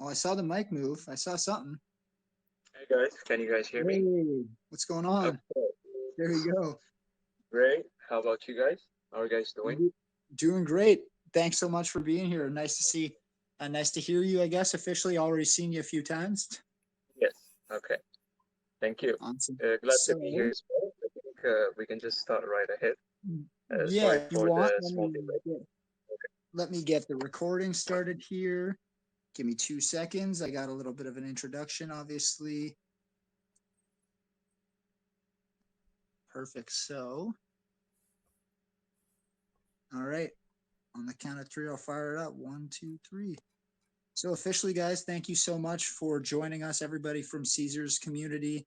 Oh, I saw the mic move. I saw something. Hey guys, can you guys hear me? Hey, what's going on? Okay, There you go. great. How about you guys? How are you guys I'm doing? doing great. Thanks so much for being here. Nice to see. Nice to hear you. I guess officially already seen you a few times. Yes. Okay. Thank you. Awesome. Glad to be here So as well. I think we can just start right ahead. yeah, Sorry if you for want, the small delay. let me get the recording started here. Give me 2 seconds. I got a little bit of an introduction, obviously. Perfect. So, all right. On the count of three, I'll fire it up. One, two, three. So officially, guys, thank you so much for joining us, everybody from Caesars community.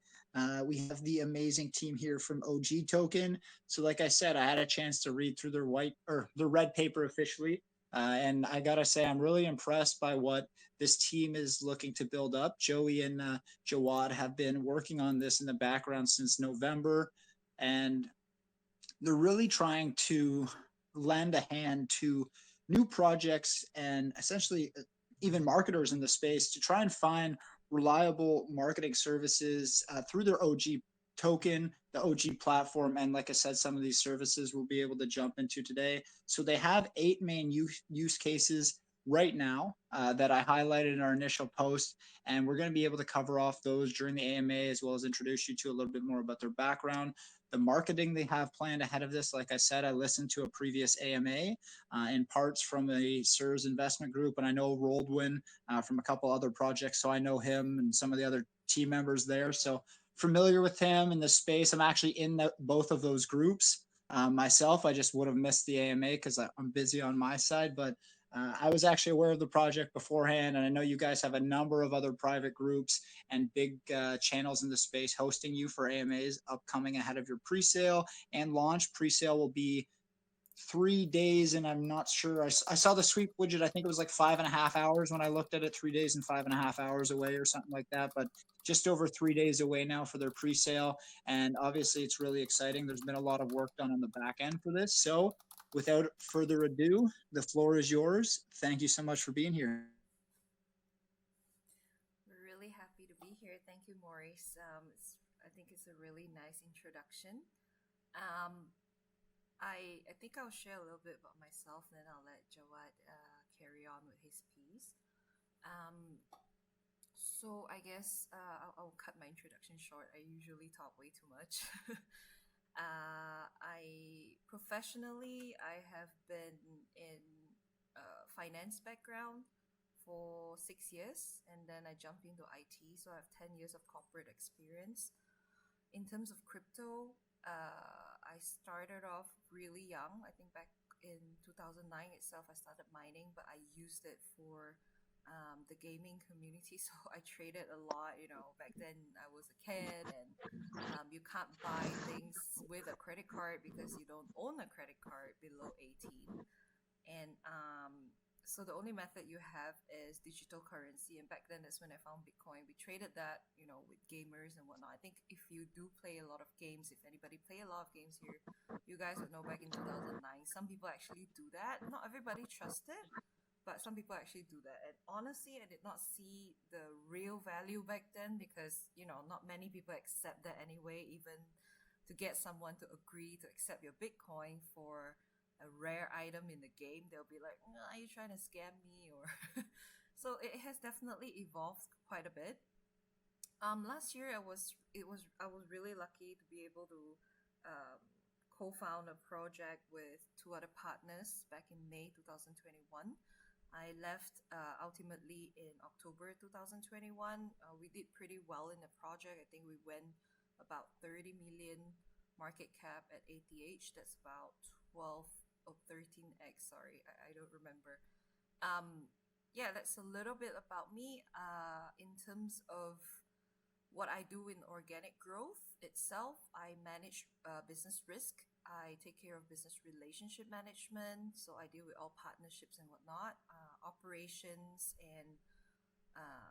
We have the amazing team here from OG Token. So, like I said, I had a chance to read through their white or their red paper officially, and I gotta say, I'm really impressed by what this team is looking to build up. Joey and Jawad have been working on this in the background since November, and they're really trying to lend a hand to new projects and essentially even marketers in the space to try and find reliable marketing services through their OG token, the OG platform. And like I said, some of these services we'll be able to jump into today. So they have 8 main use cases right now that I highlighted in our initial post. And we're going to be able to cover off those during the AMA as well as introduce you to a little bit more about their background, the marketing they have planned ahead of this. Like I said, I listened to a previous AMA in parts from a SIRS investment group, and I know Roldwin from a couple other projects, so I know him and some of the other team members there. So familiar with him in the space. I'm actually in both of those groups myself. I just would have missed the AMA because I'm busy on my side, but I was actually aware of the project beforehand, and I know you guys have a number of other private groups and big channels in the space hosting you for AMAs upcoming ahead of your pre-sale and launch. Pre-sale will be 3 days, and I'm not sure. I saw the sweep widget. I think it was like 5.5 hours when I looked at it. 3 days and 5.5 hours away, or something like that. But just over 3 days away now for their pre-sale, and obviously it's really exciting. There's been a lot of work done on the back end for this. So, without further ado, the floor is yours. Thank you so much for being here. We're really happy to be here. Thank you, Maurice. I think it's a really nice introduction. Um, I think I'll share a little bit about myself, and then I'll let Jawad carry on with his piece. Um, so I guess I'll cut my introduction short. I usually talk way too much. I professionally I have been in finance background for 6 years, and then I jumped into IT. So I have 10 years of corporate experience. In terms of crypto, I started off really young. I think back in 2009 itself, I started mining, but I used it for the gaming community. So I traded a lot. Back then I was a kid, and you can't buy things with a credit card because you don't own a credit card below 18. And so the only method you have is digital currency. And back then, that's when I found Bitcoin. We traded that, with gamers and whatnot. I think if you do play a lot of games, if anybody play a lot of games here, you guys would know back in 2009, some people actually do that. Not everybody trusts it, but some people actually do that. And honestly, I did not see the real value back then because, not many people accept that anyway, even to get someone to agree to accept your Bitcoin for a rare item in the game, they'll be like, "Are you trying to scam me?" Or so it has definitely evolved quite a bit. Last year I was really lucky to be able to um, co-found a project with two other partners back in May 2021. I left ultimately in October 2021. We did pretty well in the project. I think we went about 30 million market cap at ATH. That's about 12 or 13x. Sorry, I don't remember. Um, yeah, that's a little bit about me. In terms of what I do in organic growth itself, I manage business risk. I take care of business relationship management. So I deal with all partnerships and whatnot, operations and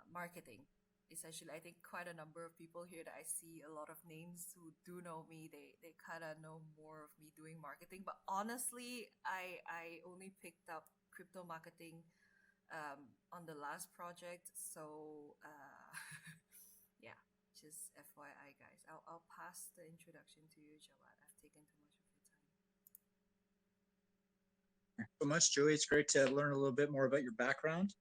marketing. Essentially, I think quite a number of people here that I see a lot of names who do know me, they kind of know more of me doing marketing. But honestly, I only picked up crypto marketing on the last project. So yeah, just FYI, guys. I'll pass the introduction to you, Jawad. I've taken too much of your time. So much, Joey. It's great to learn a little bit more about your background.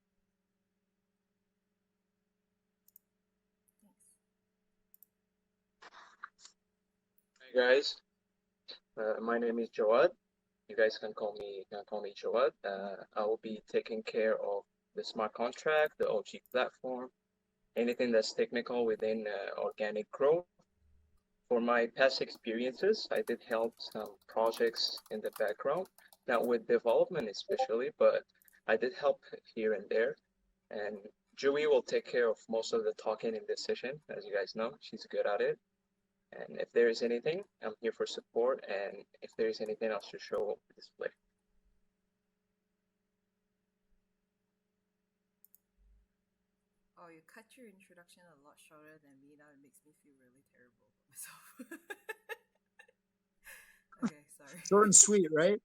Thanks. Hey guys, my name is Joad. You guys can call me Joad. I will be taking care of the smart contract, the OG platform, anything that's technical within organic growth. For my past experiences, I did help some projects in the background, not with development especially, but I did help here and there. And Joey will take care of most of the talking in this session, as you guys know. She's good at it. And if there is anything, I'm here for support. And if there is anything else to show display. Oh, you cut your introduction a lot shorter than me. Now it makes me feel really terrible about myself. Okay, sorry. Short and sweet, right?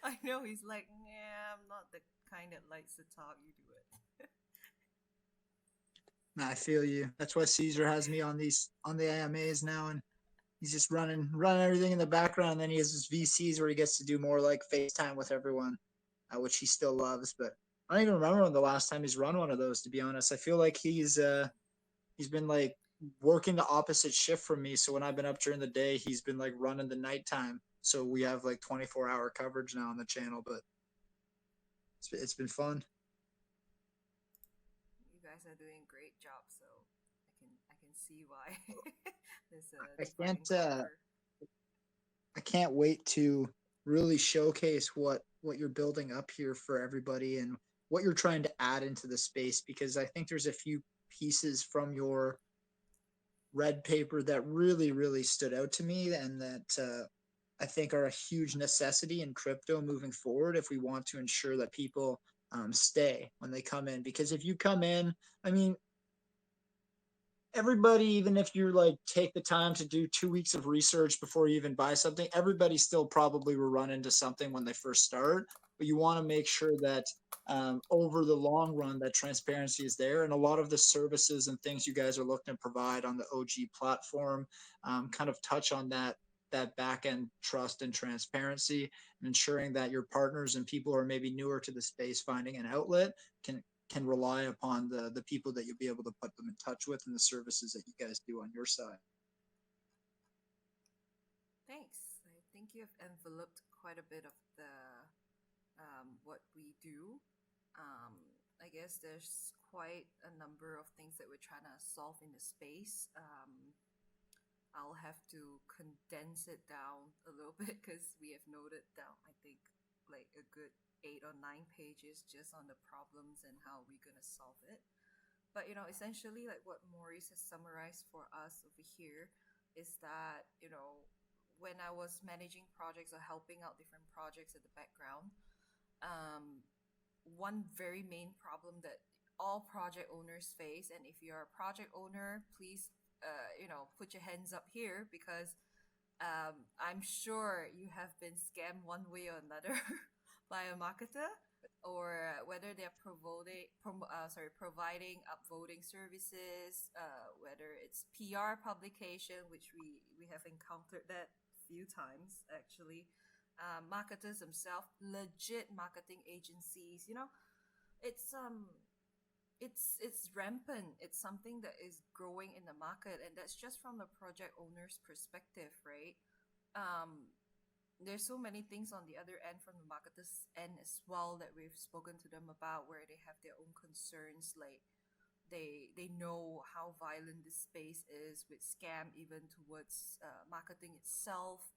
I know he's like, yeah, I'm not the kind that likes to talk. You do it. Nah, I feel you. That's why Caesar has me on the AMAs now, and he's just running everything in the background. And then he has his VCs where he gets to do more like FaceTime with everyone, which he still loves. But I don't even remember when the last time he's run one of those. To be honest, I feel like he's been like working the opposite shift from me. So when I've been up during the day, he's been like running the nighttime. So we have like 24-hour coverage now on the channel. But it's been fun. You guys are doing a great job, so I can see why there's a I divide and can't conquer. I can't wait to really showcase what you're building up here for everybody and what you're trying to add into the space, because I think there's a few pieces from your red paper that really stood out to me, and that I think are a huge necessity in crypto moving forward if we want to ensure that people stay when they come in. Because if you come in, I mean, everybody, even if you like take the time to do 2 weeks of research before you even buy something, everybody still probably will run into something when they first start. But you want to make sure that over the long run, that transparency is there. And a lot of the services and things you guys are looking to provide on the OG platform kind of touch on that back end trust and transparency, and ensuring that your partners and people who are maybe newer to the space finding an outlet can rely upon the people that you'll be able to put them in touch with and the services that you guys do on your side. Thanks. I think you've enveloped quite a bit of the what we do. Um, I guess there's quite a number of things that we're trying to solve in the space. I'll have to condense it down a little bit because we have noted down, I think, like a good 8 or 9 pages just on the problems and how we're gonna solve it. But essentially, like what Maurice has summarized for us over here is that when I was managing projects or helping out different projects at the background, um, one very main problem that all project owners face, and if you're a project owner, please, put your hands up here because I'm sure you have been scammed one way or another by a marketer, or whether they're providing upvoting services, whether it's PR publication, which we have encountered that few times actually. Marketers themselves, legit marketing agencies, it's it's rampant. It's something that is growing in the market, and that's just from the project owner's perspective, right? Um, there's so many things on the other end from the marketers end as well that we've spoken to them about, where they have their own concerns, like they know how violent this space is with scam even towards marketing itself.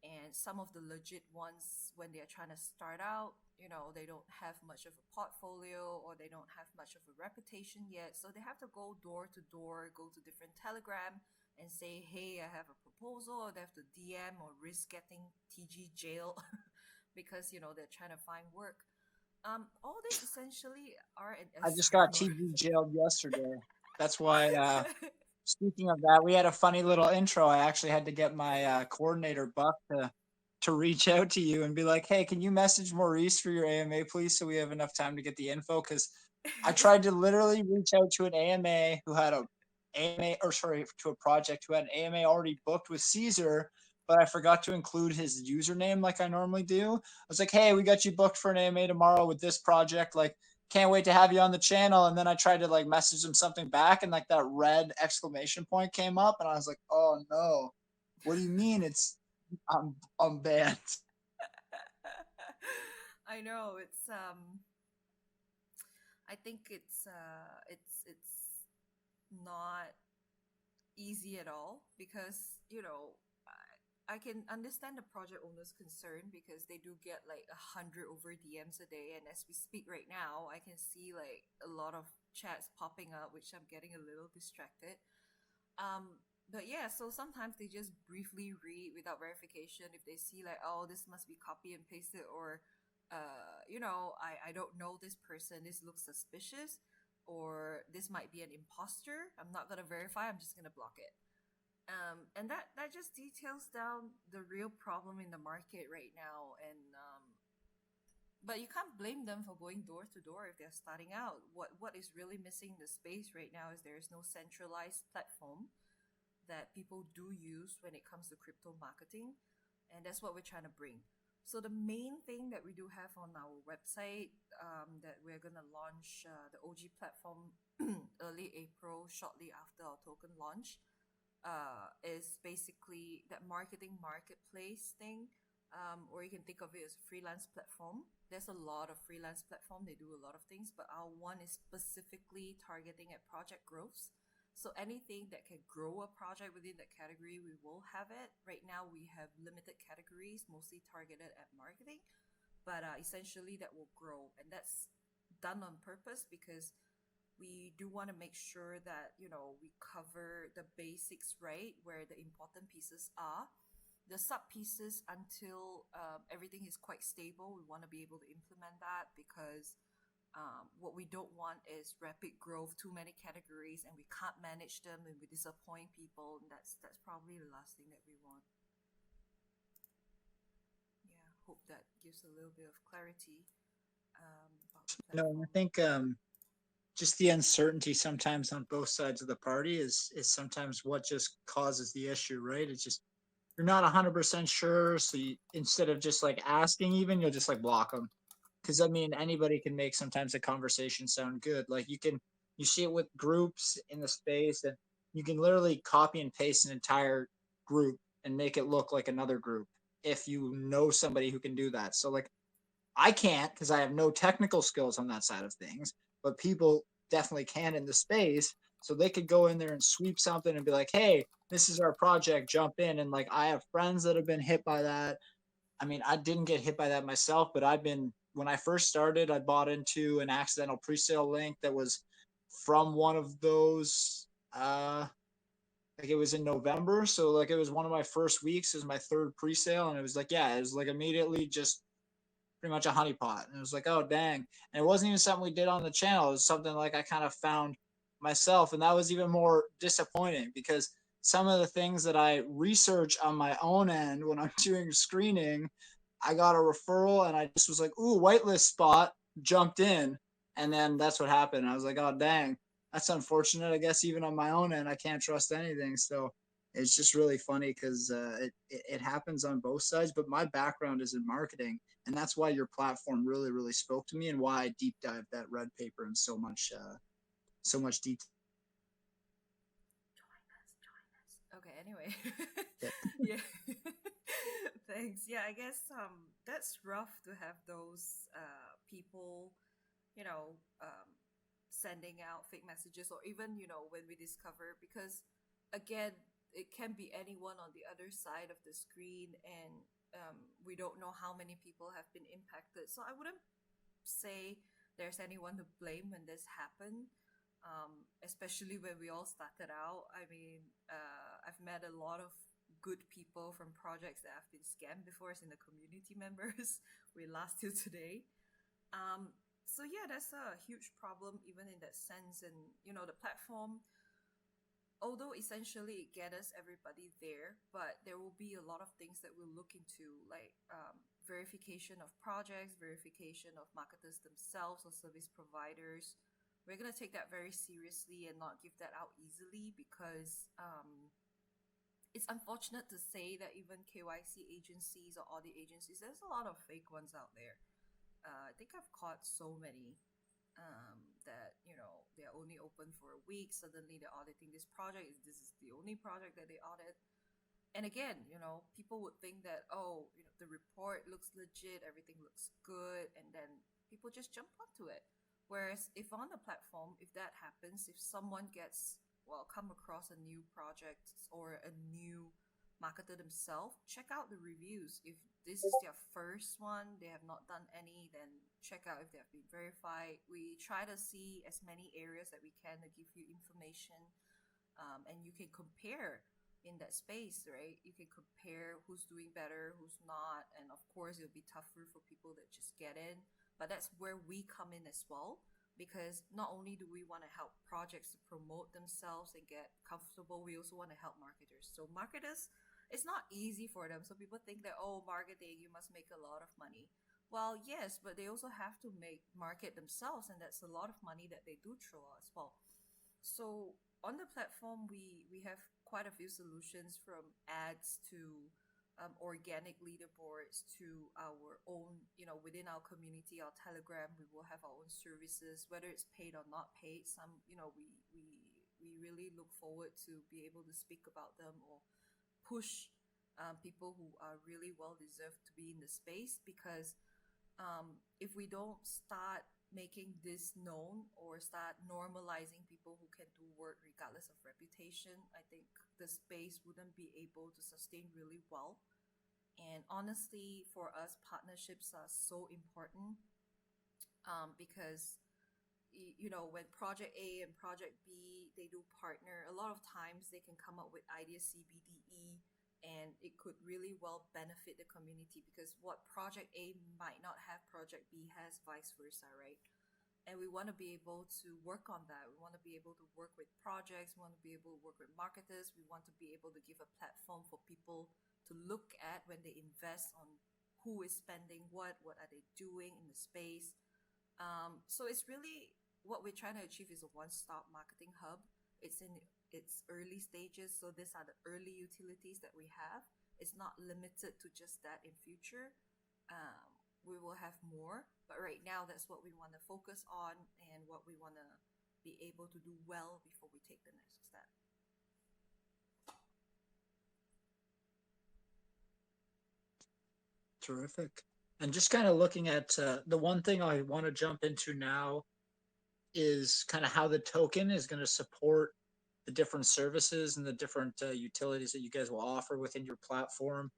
And some of the legit ones, when they're trying to start out, they don't have much of a portfolio, or they don't have much of a reputation yet, so they have to go door to door, go to different telegram and say, hey, I have a proposal, or they have to DM or risk getting TG jail because they're trying to find work. All this essentially are a I just got scammer. TG jailed yesterday. That's why. Speaking of that, we had a funny little intro. I actually had to get my coordinator Buck to to reach out to you and be like, hey, can you message Maurice for your AMA, please, so we have enough time to get the info? Because I tried to literally reach out to an AMA who had to a project who had an AMA already booked with Caesar, but I forgot to include his username like I normally do. I was like, hey, we got you booked for an AMA tomorrow with this project. Like, can't wait to have you on the channel. And then I tried to like message him something back, and like that red exclamation point came up, and I was like, oh no, what do you mean I'm banned? I know I think it's not easy at all because I can understand the project owner's concern because they do get like 100 over DMs a day, and as we speak right now, I can see like a lot of chats popping up, which I'm getting a little distracted. But yeah, so sometimes they just briefly read without verification if they see like, oh, this must be copy and pasted, or I don't know this person, this looks suspicious, or this might be an imposter. I'm not gonna verify, I'm just gonna block it. And that just details down the real problem in the market right now. And but you can't blame them for going door to door if they're starting out. What is really missing in the space right now is there is no centralized platform that people do use when it comes to crypto marketing, and that's what we're trying to bring. So the main thing that we do have on our website, that we're gonna launch the OG platform early April, shortly after our token launch, is basically that marketing marketplace thing, or you can think of it as a freelance platform. There's a lot of freelance platform, they do a lot of things, but our one is specifically targeting at project growths. So anything that can grow a project within that category, we will have it. Right now, we have limited categories, mostly targeted at marketing, but essentially that will grow, and that's done on purpose because we do want to make sure that we cover the basics right, where the important pieces are. The sub pieces, until everything is quite stable, we want to be able to implement that because what we don't want is rapid growth, too many categories, and we can't manage them, and we disappoint people. And that's probably the last thing that we want. Yeah, hope that gives a little bit of clarity about the platform. I think just the uncertainty sometimes on both sides of the party is sometimes what just causes the issue, right? It's just you're not 100% sure, so instead of just like asking, even you'll just like block them. Because I mean, anybody can make sometimes a conversation sound good. Like you see it with groups in the space, and you can literally copy and paste an entire group and make it look like another group if you know somebody who can do that. So like I can't because I have no technical skills on that side of things, but people definitely can in the space. So they could go in there and sweep something and be like, hey, this is our project, jump in. And like I have friends that have been hit by that. I mean, I didn't get hit by that myself, but when I first started, I bought into an accidental pre-sale link that was from one of those, like it was in November. So like it was one of my first weeks, it was my third pre-sale. And it was like, yeah, it was like immediately just pretty much a honeypot. And it was like, oh, dang. And it wasn't even something we did on the channel. It was something like I kind of found myself. And that was even more disappointing because some of the things that I research on my own end when I'm doing screening, I got a referral and I just was like, ooh, whitelist spot, jumped in. And then that's what happened. I was like, oh, dang, that's unfortunate. I guess even on my own end, I can't trust anything. So it's just really funny because it happens on both sides. But my background is in marketing, and that's why your platform really, really spoke to me, and why I deep dived that red paper in so much detail. Okay, anyway. Yeah. Yeah. Thanks. Yeah, I guess that's rough to have those people, you know, sending out fake messages, or even, when we discover, because again, it can be anyone on the other side of the screen, and we don't know how many people have been impacted. So I wouldn't say there's anyone to blame when this happened, especially when we all started out. I mean, I've met a lot of good people from projects that have been scammed before, as in the community members we last till today. So yeah, that's a huge problem even in that sense. And the platform, although essentially it get us everybody there, but there will be a lot of things that we'll look into, like verification of projects, verification of marketers themselves or service providers. We're going to take that very seriously and not give that out easily, because it's unfortunate to say that even KYC agencies or audit agencies, there's a lot of fake ones out there. I think I've caught so many that, they're only open for a week. Suddenly they're auditing this project. This is the only project that they audit. And again, people would think that, oh, the report looks legit, everything looks good, and then people just jump onto it. Whereas if on the platform, if that happens, if someone gets, well, come across a new project or a new marketer themselves, check out the reviews. If this is their first one, they have not done any, then check out if they have been verified. We try to see as many areas that we can to give you information, and you can compare in that space, right? You can compare who's doing better, who's not, and of course it'll be tougher for people that just get in. But that's where we come in as well, because not only do we want to help projects to promote themselves and get comfortable, we also want to help marketers. So marketers, it's not easy for them. So people think that, oh, marketing, you must make a lot of money. Well, yes, but they also have to market themselves, and that's a lot of money that they do throw out as well. So on the platform, we have quite a few solutions, from ads to organic leaderboards to our own, within our community, our Telegram, we will have our own services, whether it's paid or not paid. Some, we really look forward to be able to speak about them, or push people who are really well deserved to be in the space, because if we don't start making this known or start normalizing people who can do work regardless of reputation, I think the space wouldn't be able to sustain really well. And honestly, for us, partnerships are so important, because when project A and project B, they do partner, a lot of times they can come up with ideas CBDE, and it could really well benefit the community, because what project A might not have, project B has, vice versa, right? And we want to be able to work on that. We want to be able to work with projects. We want to be able to work with marketers. We want to be able to give a platform for people to look at when they invest on who is spending what are they doing in the space. So it's really, what we're trying to achieve is a one-stop marketing hub. It's in its early stages, so these are the early utilities that we have. It's not limited to just that in future. We will have more, but right now that's what we want to focus on and what we want to be able to do well before we take the next step. Terrific. And just kind of looking at the one thing I want to jump into now is kind of how the token is going to support the different services and the different utilities that you guys will offer within your platform.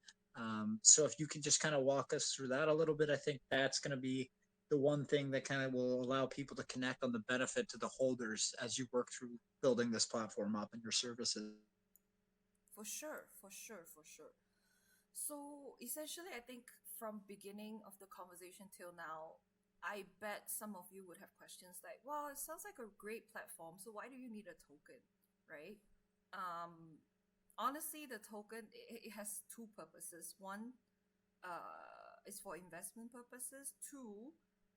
So if you could just kind of walk us through that a little bit, I think that's going to be the one thing that kind of will allow people to connect on the benefit to the holders as you work through building this platform up and your services. For sure, for sure, for sure. So essentially, I think from beginning of the conversation till now, I bet some of you would have questions like, well, it sounds like a great platform, so why do you need a token, right? Honestly, the token, it has two purposes. One, is for investment purposes. Two,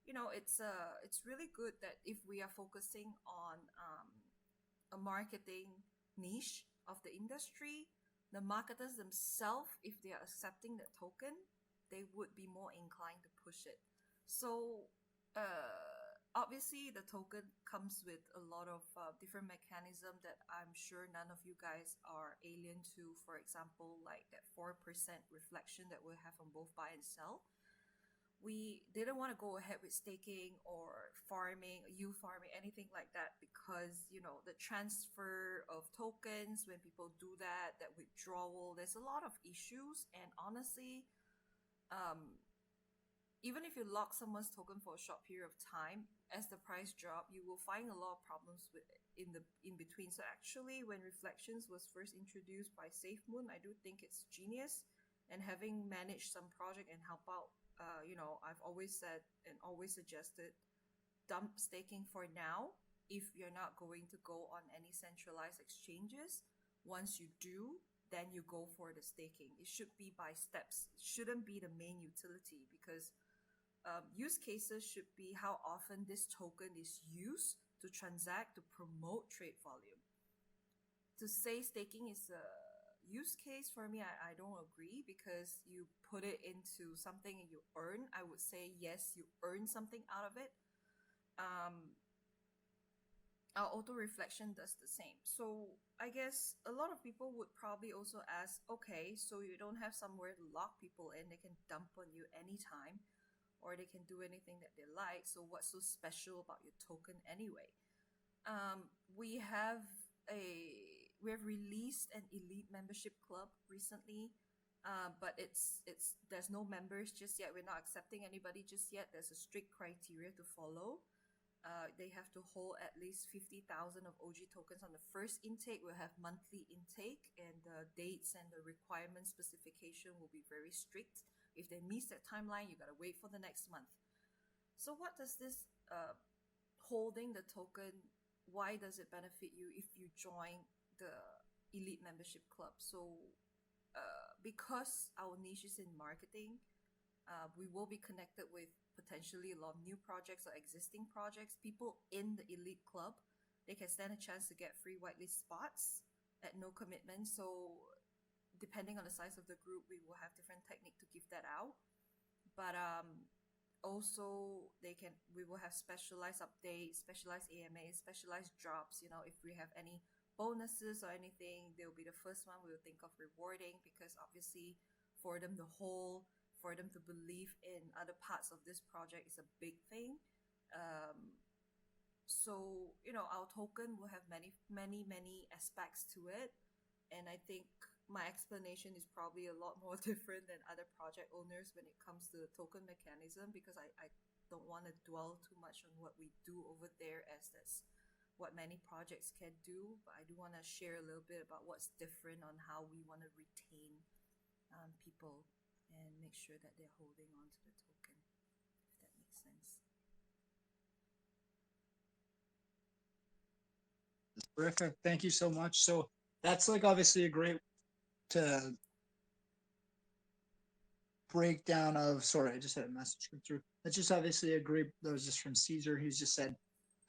it's really good that if we are focusing on a marketing niche of the industry, the marketers themselves, if they are accepting that token, they would be more inclined to push it. So obviously the token comes with a lot of different mechanism that I'm sure none of you guys are alien to. For example, like that 4% reflection that we'll have on both buy and sell. We didn't want to go ahead with staking or farming, yield farming, anything like that, because the transfer of tokens, when people do that, that withdrawal, there's a lot of issues. And honestly, even if you lock someone's token for a short period of time, as the price drop, you will find a lot of problems with in between. So actually, when reflections was first introduced by SafeMoon, I do think it's genius. And having managed some project and help out, I've always said and always suggested dump staking for now, if you're not going to go on any centralized exchanges, once you do, then you go for the staking. It should be by steps. It shouldn't be the main utility, because use cases should be how often this token is used to transact, to promote trade volume. To say staking is a use case, for me, I don't agree, because you put it into something and you earn. I would say yes, you earn something out of it. Our auto reflection does the same. So I guess a lot of people would probably also ask, okay, so you don't have somewhere to lock people in, they can dump on you anytime, or they can do anything that they like. So what's so special about your token anyway? We have released an elite membership club recently, but it's there's no members just yet. We're not accepting anybody just yet. There's a strict criteria to follow. They have to hold at least 50,000 of OG tokens on the first intake. We'll have monthly intake, and the dates and the requirement specification will be very strict. If they miss that timeline, you gotta wait for the next month. So what does this holding the token, why does it benefit you if you join the elite membership club? So because our niche is in marketing, we will be connected with potentially a lot of new projects or existing projects. People in the elite club, they can stand a chance to get free whitelist spots at no commitment. So depending on the size of the group, we will have different technique to give that out. But also we will have specialized updates, specialized AMAs, specialized drops. You know, if we have any bonuses or anything, they'll be the first one we will think of rewarding, because obviously for them to hold, for them to believe in other parts of this project is a big thing. So, you know, our token will have many, many, many aspects to it. And I think my explanation is probably a lot more different than other project owners when it comes to the token mechanism, because I don't want to dwell too much on what we do over there, as that's what many projects can do. But I do want to share a little bit about what's different on how we want to retain people and make sure that they're holding on to the token, if that makes sense. Terrific. Thank you so much. So that's like obviously a great to breakdown of, sorry, I just had a message come through. That's just obviously a great, that was just from Caesar. He's just said,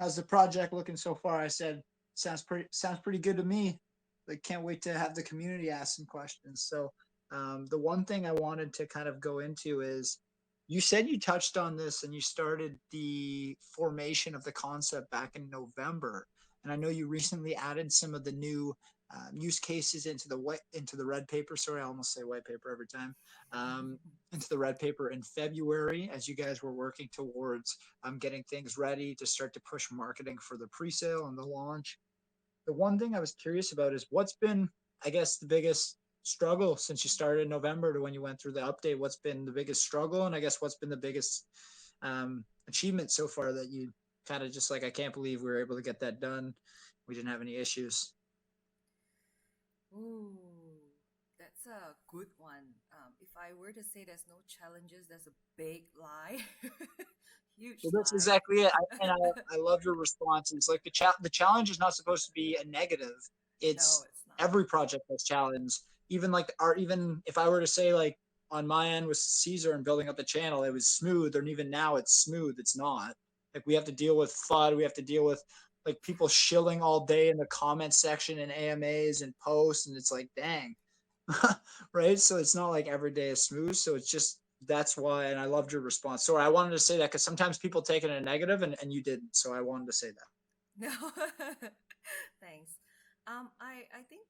how's the project looking so far? I said, sounds pretty good to me. Like, can't wait to have the community ask some questions. So the one thing I wanted to kind of go into is, you said you touched on this and you started the formation of the concept back in November. And I know you recently added some of the new use cases into the red paper. Sorry, I almost say white paper every time. Into the red paper in February, as you guys were working towards getting things ready to start to push marketing for the pre-sale and the launch. The one thing I was curious about is, what's been, I guess, the biggest struggle since you started in November to when you went through the update? What's been the biggest struggle, and I guess what's been the biggest achievement so far that you kind of just like, I can't believe we were able to get that done. We didn't have any issues. Ooh, that's a good one. If I were to say there's no challenges, that's a big lie. Huge Well, that's lie. exactly it. I love your response. It's like the challenge is not supposed to be a negative. No, It's it's not. every project has challenge. Even if I were to say, like, on my end with Caesar and building up the channel, it was smooth, and even now it's smooth. It's not. Like, we have to deal with FUD. We have to deal with like people shilling all day in the comment section and AMAs and posts, and it's like, dang. Right? So it's not like every day is smooth. So it's just, that's why, and I loved your response. Sorry, I wanted to say that because sometimes people take it in a negative, and you didn't. So I wanted to say that. No, thanks. I think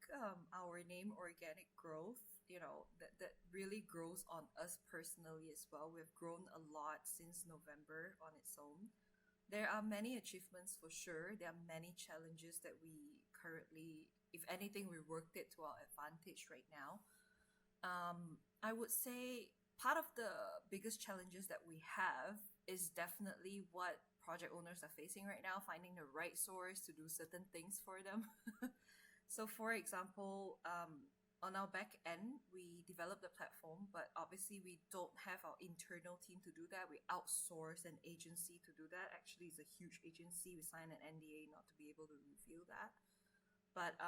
our name, organic growth, you know, that really grows on us personally as well. We've grown a lot since November on its own. There are many achievements for sure. There are many challenges that we currently, if anything, we worked it to our advantage right now. I would say part of the biggest challenges that we have is definitely what project owners are facing right now, finding the right source to do certain things for them. So, for example, on our back end, we develop the platform, but obviously we don't have our internal team to do that. We outsource an agency to do that. Actually, it's a huge agency. We signed an NDA not to be able to reveal that. But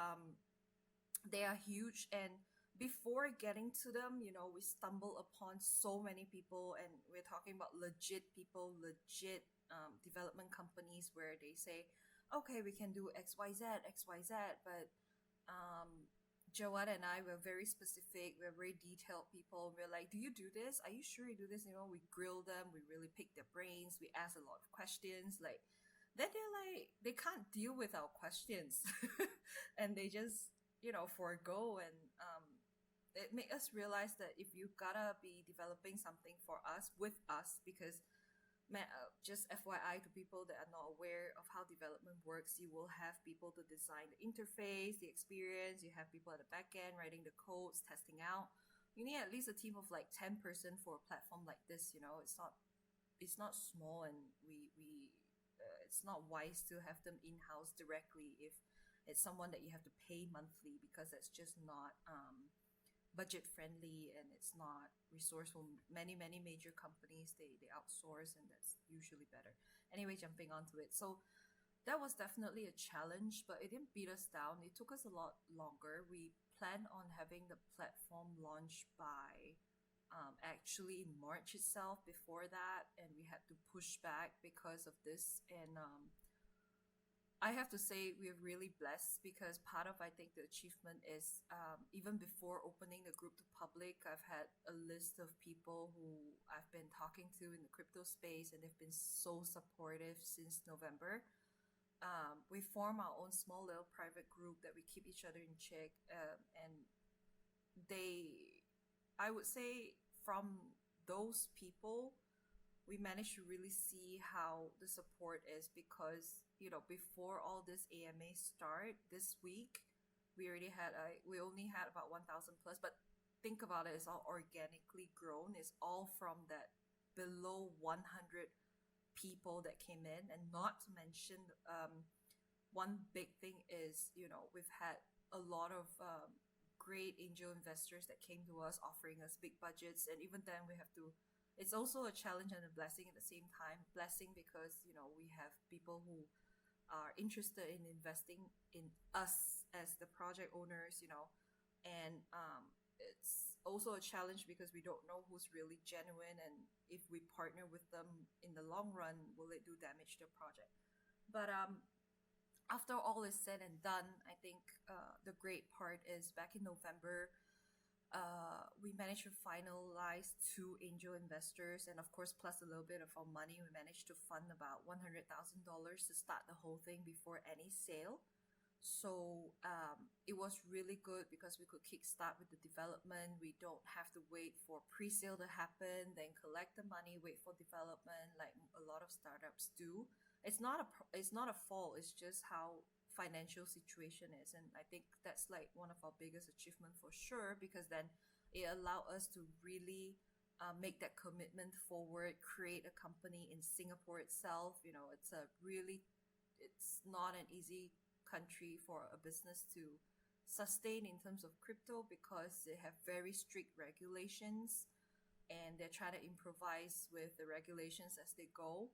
they are huge, and before getting to them, we stumble upon so many people, and we're talking about legit people, legit development companies where they say, okay, we can do XYZ, XYZ, but Joanne and I were very specific. We're very detailed people. We're like, do you do this? Are you sure you do this? We grill them. We really pick their brains. We ask a lot of questions. Like, then they're like, they can't deal with our questions, and they just, forego. And it made us realize that if you gotta be developing something for us with us, because just FYI to people that are not aware of how development works, you will have people to design the interface, the experience. You have people at the back end writing the codes, testing out. You need at least a team of like 10 person for a platform like this. It's not small, and we it's not wise to have them in house directly if it's someone that you have to pay monthly, because that's just not budget friendly, and it's not resourceful. Many major companies, they outsource, and that's usually better. Anyway, jumping onto it, so that was definitely a challenge, but it didn't beat us down. It took us a lot longer. We planned on having the platform launched by actually in March itself before that, and we had to push back because of this. And I have to say we're really blessed, because part of, I think, the achievement is even before opening the group to public, I've had a list of people who I've been talking to in the crypto space, and they've been so supportive since November. We form our own small little private group that we keep each other in check, and I would say from those people, we managed to really see how the support is, because before all this AMA start this week, we only had about 1,000 plus. But think about it, it's all organically grown. It's all from that below 100 people that came in. And not to mention, one big thing is, we've had a lot of great angel investors that came to us offering us big budgets, and even then it's also a challenge and a blessing at the same time. Blessing because we have people who are interested in investing in us as the project owners, and it's also a challenge because we don't know who's really genuine, and if we partner with them in the long run, will it do damage to the project? But after all is said and done, I think the great part is back in November, we managed to finalize 2 angel investors, and of course, plus a little bit of our money, we managed to fund about $100,000 to start the whole thing before any sale. So it was really good because we could kickstart with the development. We don't have to wait for pre-sale to happen, then collect the money, wait for development like a lot of startups do. It's not a fault. It's just how financial situation is, and I think that's like one of our biggest achievement for sure, because then it allowed us to really make that commitment forward, create a company in Singapore itself. It's not an easy country for a business to sustain in terms of crypto, because they have very strict regulations, and they're trying to improvise with the regulations as they go,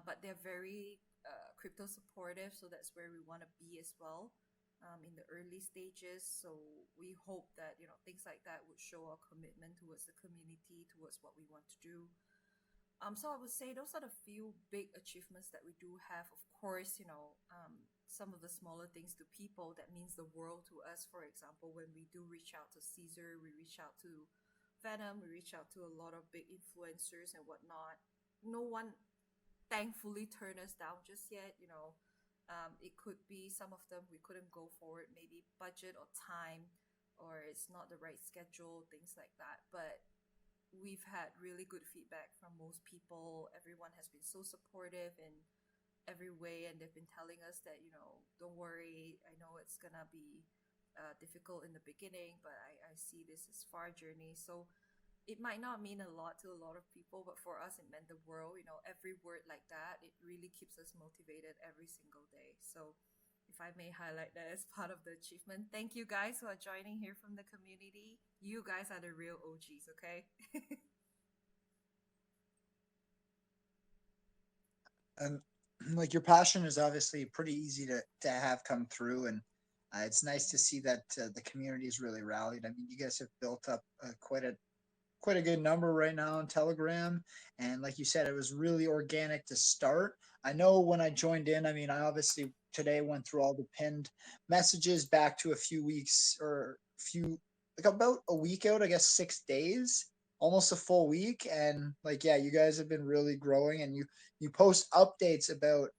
but they're very crypto supportive, so that's where we want to be as well in the early stages. So we hope that things like that would show our commitment towards the community, towards what we want to do. So I would say those are the few big achievements that we do have. Of course, some of the smaller things to people that means the world to us. For example, when we do reach out to Caesar, we reach out to Venom, we reach out to a lot of big influencers and whatnot. No one thankfully turned us down just yet. It could be some of them we couldn't go forward, maybe budget or time, or it's not the right schedule, things like that. But we've had really good feedback from most people. Everyone has been so supportive in every way, and they've been telling us that don't worry, I know it's gonna be difficult in the beginning, but I see this as far journey. So it might not mean a lot to a lot of people, but for us, it meant the world. Every word like that, it really keeps us motivated every single day. So if if I may highlight that as part of the achievement. Thank you guys who are joining here from the community. You guys are the real OGs, okay? And like your passion is obviously pretty easy to have come through, and it's nice to see that the community is really rallied. I mean, you guys have built up quite a good number right now on Telegram. And like you said, it was really organic to start. I know when I joined in, I mean, I obviously today went through all the pinned messages back to a few weeks or few, like about a week out, I guess 6 days, almost a full week. And like, yeah, you guys have been really growing, and you post updates about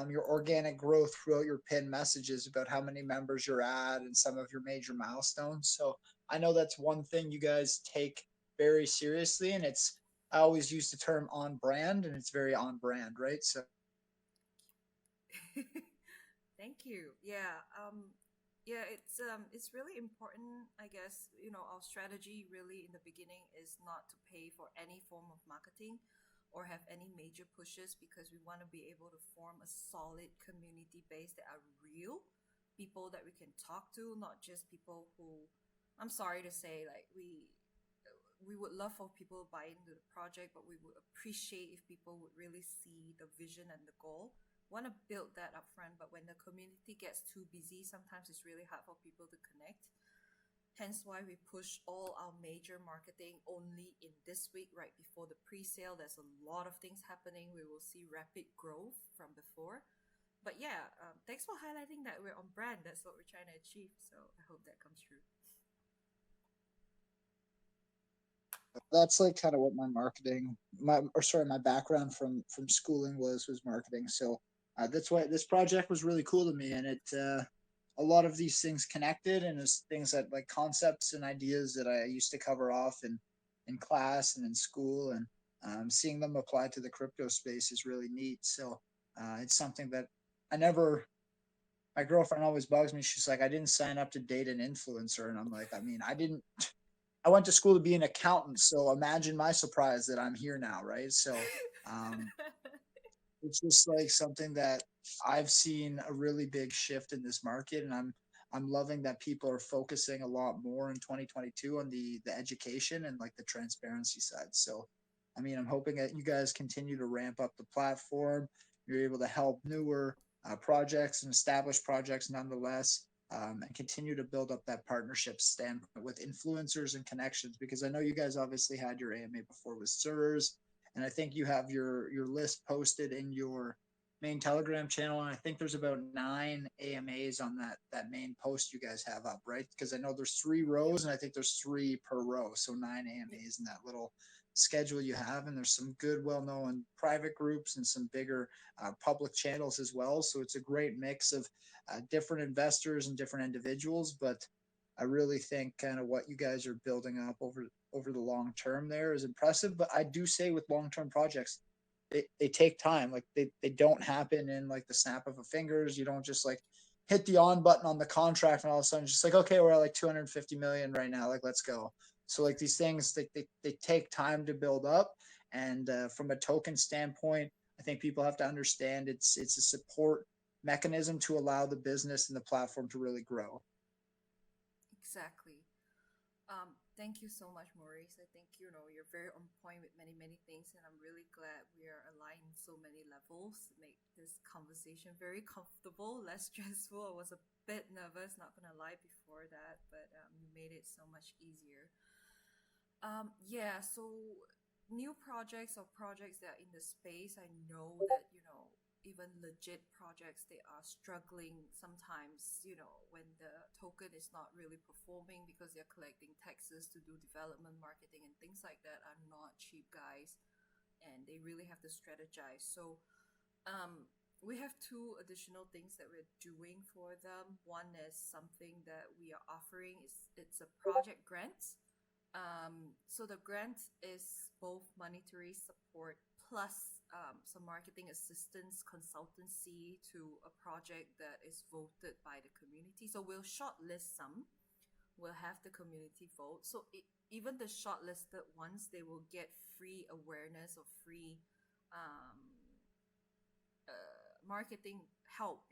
your organic growth throughout your pinned messages about how many members you're at and some of your major milestones. So I know that's one thing you guys take very seriously, and it's I always use the term on brand, and it's very on brand, right? So Thank you. Yeah, it's really important, I guess. You know, our strategy really in the beginning is not to pay for any form of marketing or have any major pushes, because we want to be able to form a solid community base that are real people that we can talk to, not just people who, I'm sorry to say, like we would love for people to buy into the project, but we would appreciate if people would really see the vision and the goal. Want to build that up front, but when the community gets too busy, sometimes it's really hard for people to connect. Hence why we push all our major marketing only in this week, right before the pre-sale. There's a lot of things happening. We will see rapid growth from before. But yeah, thanks for highlighting that we're on brand. That's what we're trying to achieve. So I hope that comes true. that's like kind of what my marketing, my background from schooling was marketing. So that's why this project was really cool to me, and it a lot of these things connected, and it's things that like concepts and ideas that I used to cover off in class and in school, and seeing them apply to the crypto space is really neat. So it's something that I never. My girlfriend always bugs me. She's like, I didn't sign up to date an influencer, and I'm like, I mean, I didn't. I went to school to be an accountant, so imagine my surprise that I'm here now, right? So um, it's just like something that I've seen a really big shift in this market, and I'm loving that people are focusing a lot more in 2022 on the education and like the transparency side. So, I mean, I'm hoping that you guys continue to ramp up the platform. You're able to help newer projects and established projects nonetheless, and continue to build up that partnership standpoint with influencers and connections. Because I know you guys obviously had your AMA before with SIRS, and I think you have your list posted in your main Telegram channel, and I think there's about 9 AMAs on that main post you guys have up, right? Because I know there's 3 rows, and I think there's 3 per row, so 9 AMAs in that little schedule you have, and there's some good, well-known private groups and some bigger public channels as well. So it's a great mix of different investors and different individuals, but I really think kind of what you guys are building up over the long term there is impressive. But I do say with long term projects, they take time. Like they don't happen in like the snap of a fingers. You don't just like hit the on button on the contract and all of a sudden just like, okay, we're at like 250 million right now. Like, let's go. So like these things, they take time to build up. And from a token standpoint, I think people have to understand it's a support mechanism to allow the business and the platform to really grow. Exactly. Thank you so much, Maurice. I think you're very on point with many, many things, and I'm really glad we are aligned in so many levels. Make this conversation very comfortable, less stressful. I was a bit nervous, not gonna lie, before that, but you made it so much easier. Yeah. So new projects or projects that are in the space, I know that even legit projects, they are struggling sometimes, when the token is not really performing because they're collecting taxes to do development marketing and things like that are not cheap, guys, and they really have to strategize. So we have 2 additional things that we're doing for them. One is something that we are offering, it's a project grant. So the grant is both monetary support plus some marketing assistance consultancy to a project that is voted by the community. So we'll shortlist some. We'll have the community vote. So even the shortlisted ones, they will get free awareness or free marketing help,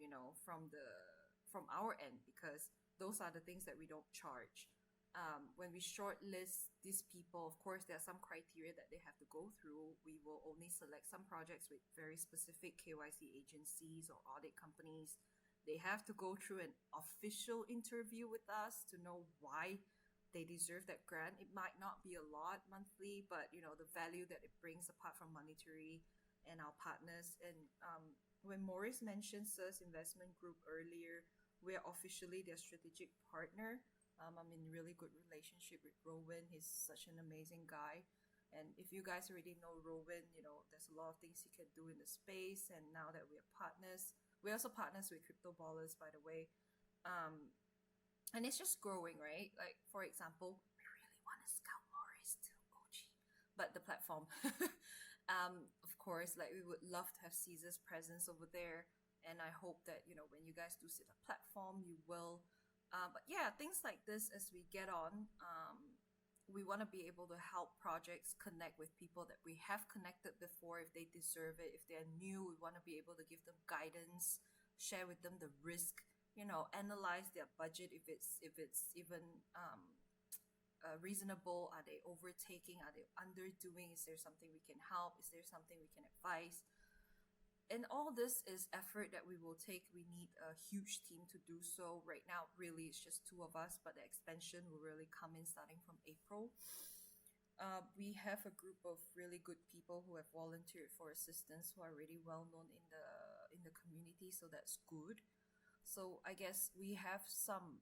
from the from our end, because those are the things that we don't charge. When we shortlist these people, of course, there are some criteria that they have to go through. We will only select some projects with very specific KYC agencies or audit companies. They have to go through an official interview with us to know why they deserve that grant. It might not be a lot monthly, but the value that it brings apart from monetary and our partners. And when Maurice mentioned CERS Investment Group earlier, we're officially their strategic partner. I'm in really good relationship with Rowan. He's such an amazing guy. And if you guys already know Rowan, there's a lot of things he can do in the space. And now that we're partners, we're also partners with Crypto Ballers, by the way. Um, and it's just growing, right? Like, for example, we really want to scout Morris to OG, but the platform. Of course, like we would love to have Caesar's presence over there, and I hope that when you guys do see the platform, you will. But yeah, things like this as we get on. We want to be able to help projects connect with people that we have connected before if they deserve it. If they're new, we want to be able to give them guidance, share with them the risk, analyze their budget if it's even reasonable. Are they overtaking? Are they underdoing? Is there something we can help? Is there something we can advise? And all this is effort that we will take. We need a huge team to do so. Right now, really, it's just two of us, but the expansion will really come in starting from April. We have a group of really good people who have volunteered for assistance, who are really well known in the community, so that's good. So I guess we have some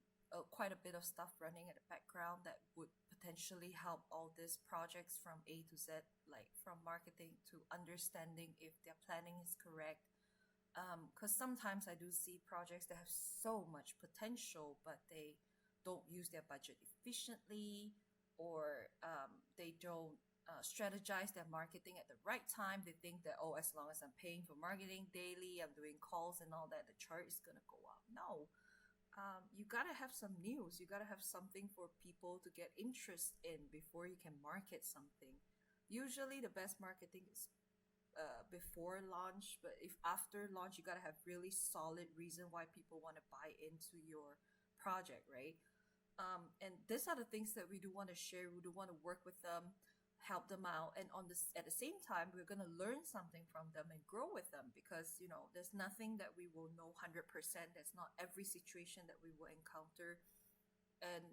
quite a bit of stuff running at the background that would potentially help all these projects from A to Z, like from marketing to understanding if their planning is correct. Because sometimes I do see projects that have so much potential, but they don't use their budget efficiently, or they don't strategize their marketing at the right time. They think that, oh, as long as I'm paying for marketing daily, I'm doing calls and all that, the chart is going to go up. No. You gotta have some news. You gotta have something for people to get interest in before you can market something. Usually, the best marketing is before launch, but if after launch, you gotta have really solid reason why people want to buy into your project, right? And these are the things that we do want to share. We do want to work with them, help them out, and on this at the same time, we're gonna learn something from them and grow with them, because there's nothing that we will know 100%. That's not every situation that we will encounter. And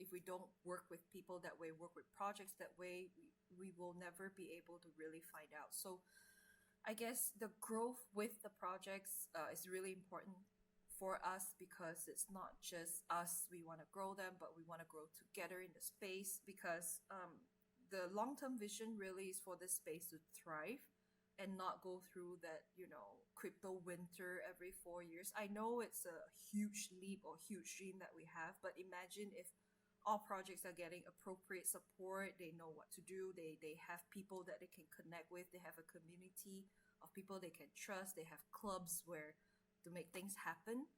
if we don't work with people that way, work with projects that way, we will never be able to really find out. So I guess the growth with the projects is really important for us, because it's not just us. We want to grow them, but we want to grow together in the space, because the long-term vision really is for this space to thrive and not go through that, crypto winter every 4 years. I know it's a huge leap or huge dream that we have, but imagine if all projects are getting appropriate support. They know what to do. They have people that they can connect with. They have a community of people they can trust. They have clubs where to make things happen.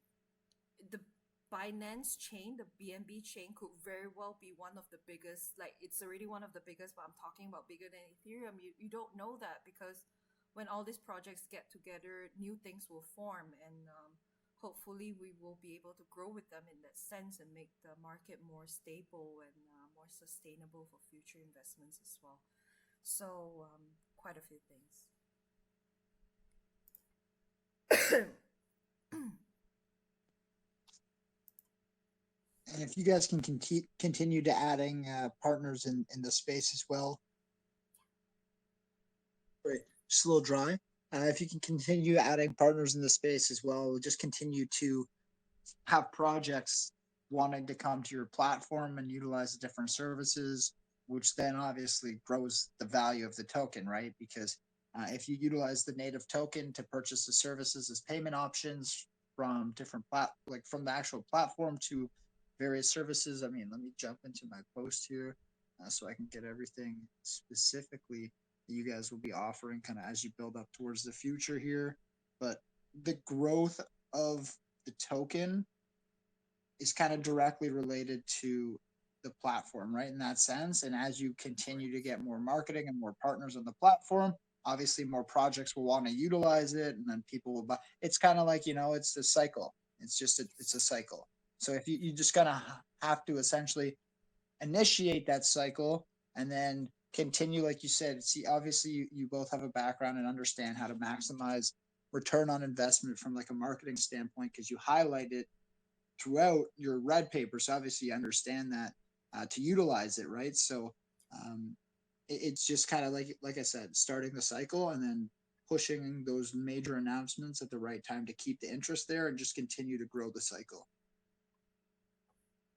The Binance chain, the BNB chain, could very well be one of the biggest. Like, it's already one of the biggest, but I'm talking about bigger than Ethereum. You don't know that, because when all these projects get together, new things will form, and hopefully we will be able to grow with them in that sense and make the market more stable and more sustainable for future investments as well. So quite a few things. And if you guys can continue to adding partners in the space as well. Right, just a little dry. If you can continue adding partners in the space as well, we'll just continue to have projects wanting to come to your platform and utilize the different services, which then obviously grows the value of the token, right? Because if you utilize the native token to purchase the services as payment options from different like from the actual platform to various services. I mean, let me jump into my post here so I can get everything specifically that you guys will be offering kind of as you build up towards the future here. But the growth of the token is kind of directly related to the platform, right? In that sense. And as you continue to get more marketing and more partners on the platform, obviously more projects will want to utilize it, and then people will buy. It's kind of like, it's the cycle. It's just it's a cycle. So if you just gonna have to essentially initiate that cycle and then continue, like you said. See, obviously you both have a background and understand how to maximize return on investment from like a marketing standpoint, because you highlight it throughout your red paper. So obviously you understand that to utilize it, right? So um, it's just kind of like I said, starting the cycle and then pushing those major announcements at the right time to keep the interest there and just continue to grow the cycle.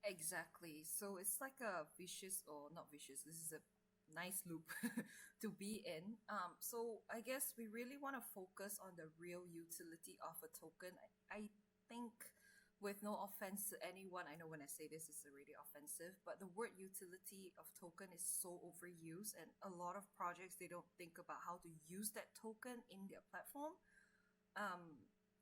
Exactly. So it's like a vicious, or not vicious, this is a nice loop to be in. So I guess we really want to focus on the real utility of a token. I think, with no offense to anyone, I know when I say this is really offensive, but the word utility of token is so overused, and a lot of projects, they don't think about how to use that token in their platform. um,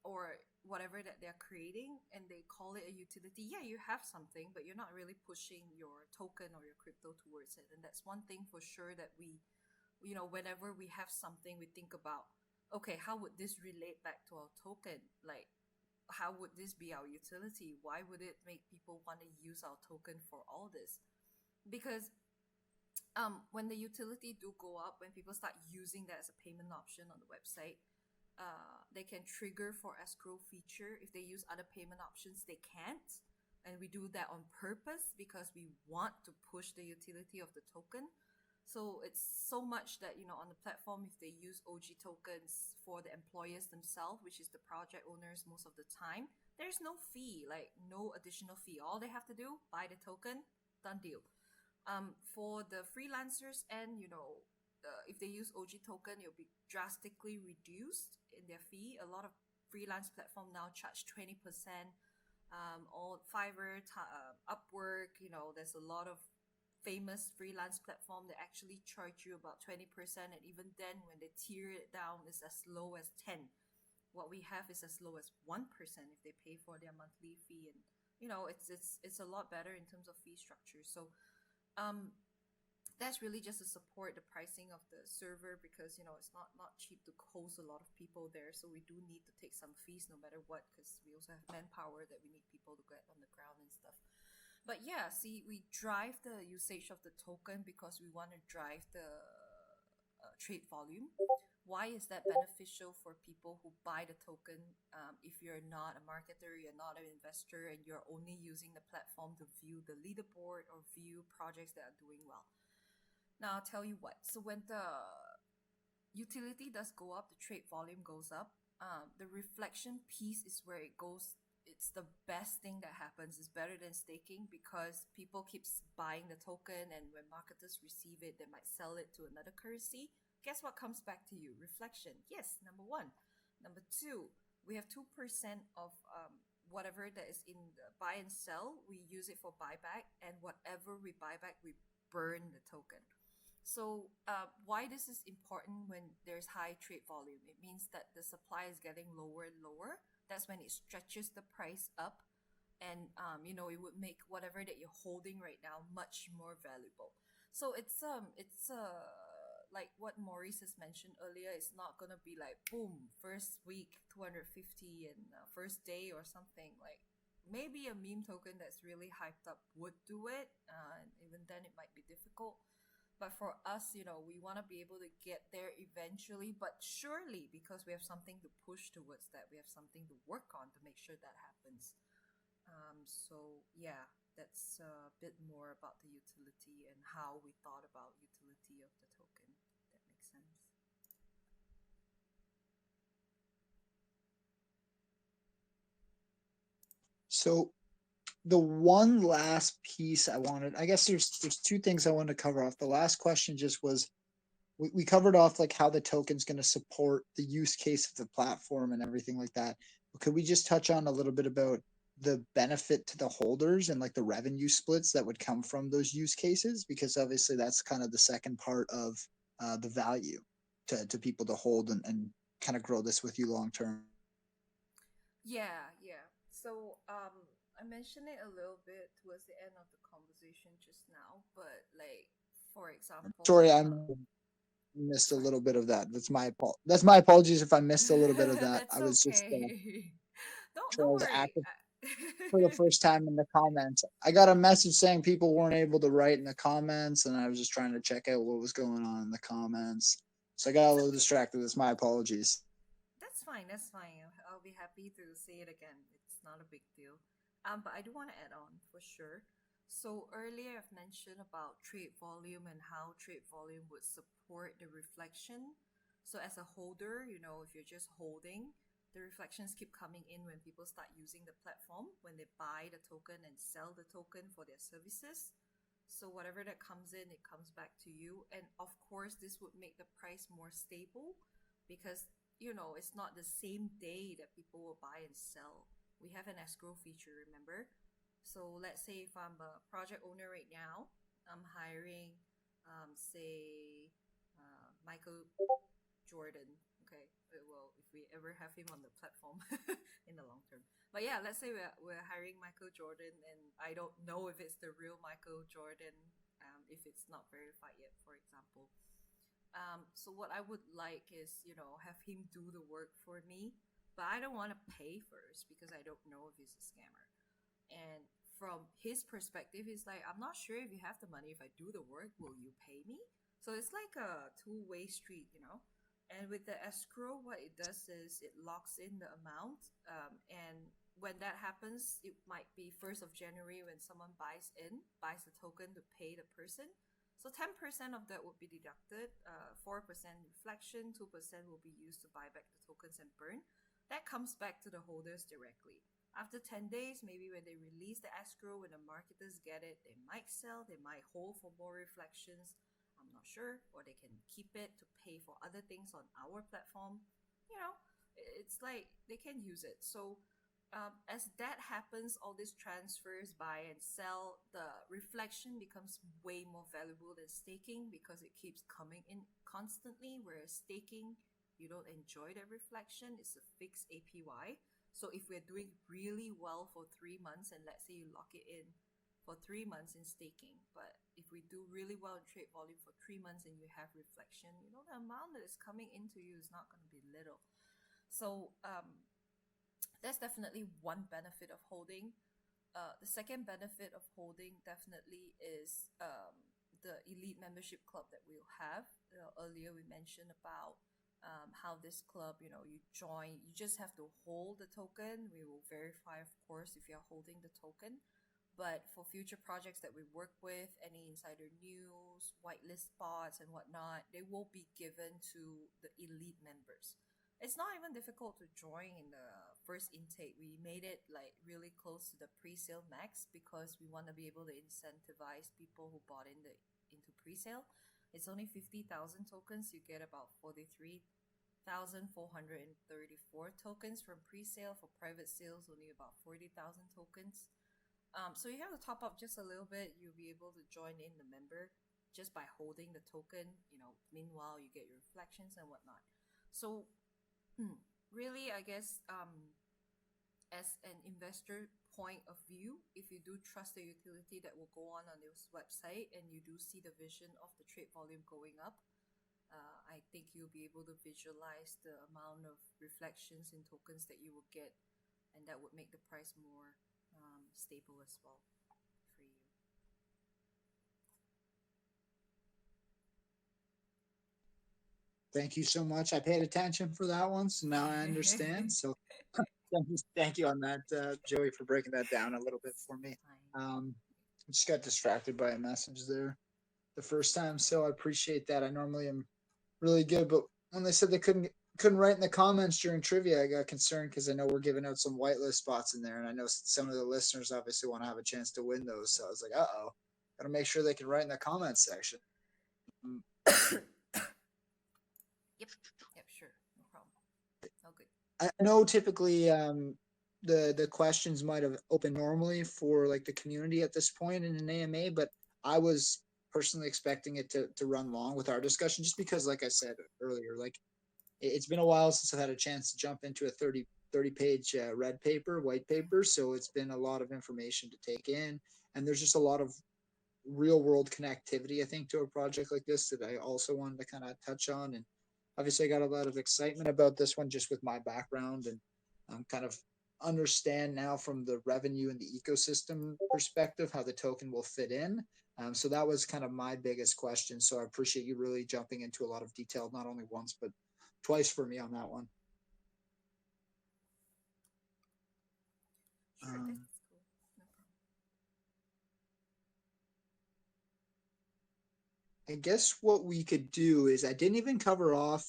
or whatever that they're creating, and they call it a utility. Yeah, you have something, but you're not really pushing your token or your crypto towards it. And that's one thing for sure that whenever we have something, we think about, okay, how would this relate back to our token? Like, how would this be our utility? Why would it make people want to use our token for all this? Because when the utility do go up, when people start using that as a payment option on the website, they can trigger for escrow feature. If they use other payment options, they can't. And we do that on purpose because we want to push the utility of the token. So it's so much that, on the platform, if they use OG tokens for the employers themselves, which is the project owners most of the time, there's no fee, like no additional fee. All they have to do, buy the token, done deal. For the freelancers, and if they use OG token, it'll be drastically reduced in their fee. A lot of freelance platform now charge 20%. All Fiverr, Upwork, there's a lot of famous freelance platform that actually charge you about 20%, and even then, when they tear it down, it's as low as 10. What we have is as low as 1% if they pay for their monthly fee, and it's a lot better in terms of fee structure. So um, that's really just to support the pricing of the server, because it's not cheap to host a lot of people there, so we do need to take some fees no matter what, because we also have manpower that we need people to get on the ground and stuff. But yeah, see, we drive the usage of the token because we want to drive the trade volume. Why is that beneficial for people who buy the token? If you're not a marketer, you're not an investor, and you're only using the platform to view the leaderboard or view projects that are doing well. Now, I'll tell you what. So when the utility does go up, the trade volume goes up. The reflection piece is where it goes. It's the best thing that happens. It's better than staking, because people keeps buying the token, and when marketers receive it, they might sell it to another currency. Guess what comes back to you? Reflection. Yes, number one. Number two, we have 2% of whatever that is in the buy and sell. We use it for buyback, and whatever we buy back, we burn the token. So, why this is important when there's high trade volume? It means that the supply is getting lower and lower. That's when it stretches the price up, and it would make whatever that you're holding right now much more valuable. So it's like what Maurice has mentioned earlier. It's not gonna be like boom, first week 250, and first day or something. Like, maybe a meme token that's really hyped up would do it, and even then it might be difficult. But for us, we want to be able to get there eventually, but surely, because we have something to push towards that. We have something to work on to make sure that happens. So yeah, that's a bit more about the utility and how we thought about utility of the token. That makes sense. So the one last piece I wanted, I guess there's two things I wanted to cover off. The last question just was, we covered off like how the token's going to support the use case of the platform and everything like that. But could we just touch on a little bit about the benefit to the holders and like the revenue splits that would come from those use cases? Because obviously that's kind of the second part of the value to people to hold and kind of grow this with you long term. Yeah, yeah. So I mentioned it a little bit towards the end of the conversation just now, but like, for Sorry, example, I missed a sorry. little bit of that. That's my apologies if I missed a little bit of that. That's I was just okay. Don't Charles worry. active for the first time in the comments. I got a message saying people weren't able to write in the comments, and I was just trying to check out what was going on in the comments. So I got a It's little okay. distracted. It's my apologies. That's fine. That's fine. I'll be happy to say it again. It's not a big deal. But I do want to add on for sure. So earlier I've mentioned about trade volume and how trade volume would support the reflection. So as a holder, if you're just holding, the reflections keep coming in when people start using the platform, when they buy the token and sell the token for their services. So whatever that comes in, it comes back to you. And of course, this would make the price more stable because it's not the same day that people will buy and sell. We have an escrow feature, remember? So let's say if I'm a project owner right now, I'm hiring, say, Michael Jordan. Okay, well, if we ever have him on the platform in the long term. But yeah, let's say we're hiring Michael Jordan, and I don't know if it's the real Michael Jordan, if it's not verified yet, for example. So what I would like is, have him do the work for me, but I don't want to pay first because I don't know if he's a scammer. And from his perspective, he's like, I'm not sure if you have the money. If I do the work, will you pay me? So it's like a two-way street. And with the escrow, what it does is it locks in the amount. And when that happens, it might be 1st of January when someone buys the token to pay the person. So 10% of that would be deducted, 4% reflection, 2% will be used to buy back the tokens and burn. That comes back to the holders directly. After 10 days, maybe when they release the escrow, when the marketers get it, they might sell, they might hold for more reflections. I'm not sure. Or they can keep it to pay for other things on our platform. You know, it's like they can use it. So as that happens, all these transfers, buy and sell, the reflection becomes way more valuable than staking because it keeps coming in constantly. Whereas staking, you don't enjoy the reflection, it's a fixed APY. So if we're doing really well for 3 months, and let's say you lock it in for 3 months in staking, but if we do really well in trade volume for 3 months and you have reflection, the amount that is coming into you is not going to be little. So that's definitely one benefit of holding. The second benefit of holding definitely is the elite membership club that we'll have. Earlier we mentioned about how this club, you join, you just have to hold the token. We will verify, of course, if you're holding the token. But for future projects that we work with, any insider news, whitelist spots, and whatnot, they will be given to the elite members. It's not even difficult to join in the first intake. We made it like really close to the pre-sale max because we want to be able to incentivize people who bought into pre-sale. It's only 50,000 tokens. You get about 43,434 tokens from pre-sale. For private sales, only about 40,000 tokens. So you have to top up just a little bit. You'll be able to join in the member just by holding the token. Meanwhile, you get your reflections and whatnot. So really, I guess, as an investor point of view, if you do trust the utility that will go on this website and you do see the vision of the trade volume going up, I think you'll be able to visualize the amount of reflections in tokens that you will get, and that would make the price more stable as well for you. Thank you so much. I paid attention for that one, so now I understand. So thank you on that, Joey, for breaking that down a little bit for me. Fine. I just got distracted by a message there the first time, so I appreciate that. I normally am really good, but when they said they couldn't write in the comments during trivia, I got concerned because I know we're giving out some whitelist spots in there, and I know some of the listeners obviously want to have a chance to win those. So I was like, gotta make sure they can write in the comments section. Yep. Yep. Sure. No problem. All good. I know typically the questions might have opened normally for like the community at this point in an AMA, but I was personally expecting it to run long with our discussion just because, like I said earlier, like it's been a while since I've had a chance to jump into a 30 page white paper. So it's been a lot of information to take in. And there's just a lot of real world connectivity, I think, to a project like this that I also wanted to kind of touch on. And obviously I got a lot of excitement about this one just with my background and kind of understand now from the revenue and the ecosystem perspective how the token will fit in. So that was kind of my biggest question. So I appreciate you really jumping into a lot of detail, not only once, but twice for me on that one. Sure, that's cool. No problem. I guess what we could do is I didn't even cover off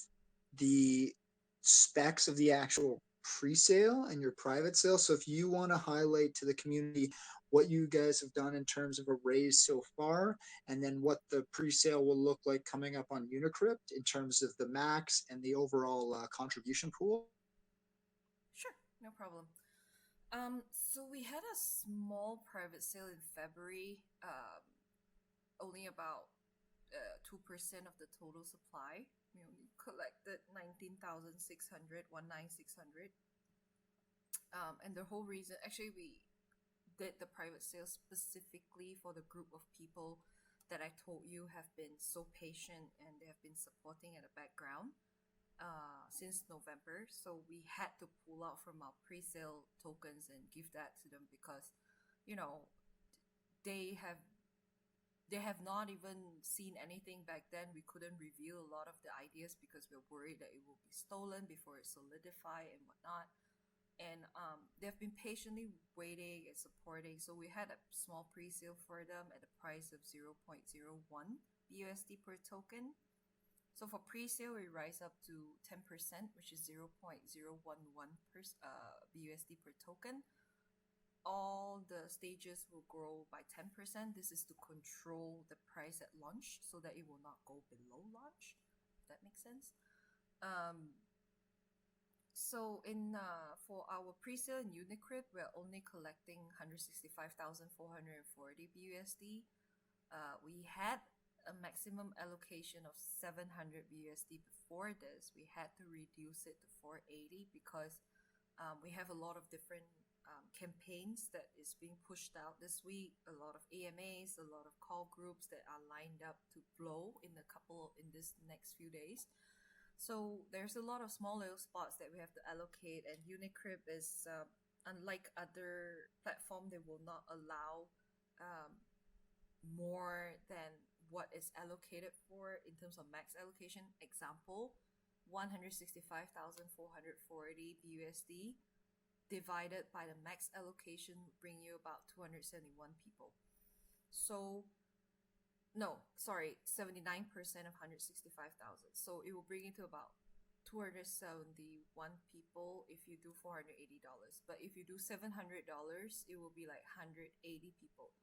the specs of the actual pre-sale and your private sale. So if you want to highlight to the community what you guys have done in terms of a raise so far, and then what the pre-sale will look like coming up on Unicrypt in terms of the max and the overall contribution pool. Sure, no problem. So we had a small private sale in February, only about 2% of the total supply. We only collected 19,600, 19,600. And the whole reason, actually, we did the private sale specifically for the group of people that I told you have been so patient and they have been supporting in the background since November. So we had to pull out from our pre-sale tokens and give that to them because, you know, they have not even seen anything back then. We couldn't reveal a lot of the ideas because we're worried that it will be stolen before it solidify and whatnot. And they've been patiently waiting and supporting. So we had a small pre-sale for them at the price of 0.01 BUSD per token. So for pre-sale, we rise up to 10%, which is 0.011 BUSD per token. All the stages will grow by 10%. This is to control the price at launch so that it will not go below launch, if that makes sense. So for our pre-sale in Unicrypt, we're only collecting 165,440 BUSD. We had a maximum allocation of 700 BUSD before this. We had to reduce it to 480 because we have a lot of different campaigns that is being pushed out this week. A lot of AMAs, a lot of call groups that are lined up to blow in this next few days. So there's a lot of small little spots that we have to allocate, and Unicrypt is unlike other platform, they will not allow more than what is allocated for in terms of max allocation. Example, 165,440 BUSD divided by the max allocation would bring you about 271 people. So, no, sorry, 79% of 165,000. So it will bring you to about 271 people if you do $480. But if you do $700, it will be like 180 people.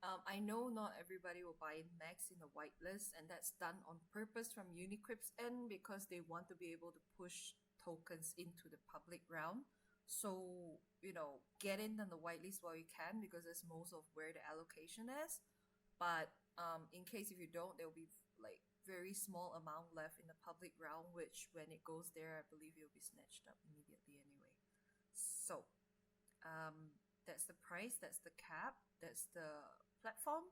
I know not everybody will buy max in the whitelist, and that's done on purpose from Unicrypt's end because they want to be able to push tokens into the public realm. So, get in on the whitelist while you can because that's most of where the allocation is. But in case if you don't, there will be like very small amount left in the public realm, which when it goes there, I believe it will be snatched up immediately anyway. So that's the price, that's the cap, that's the platform.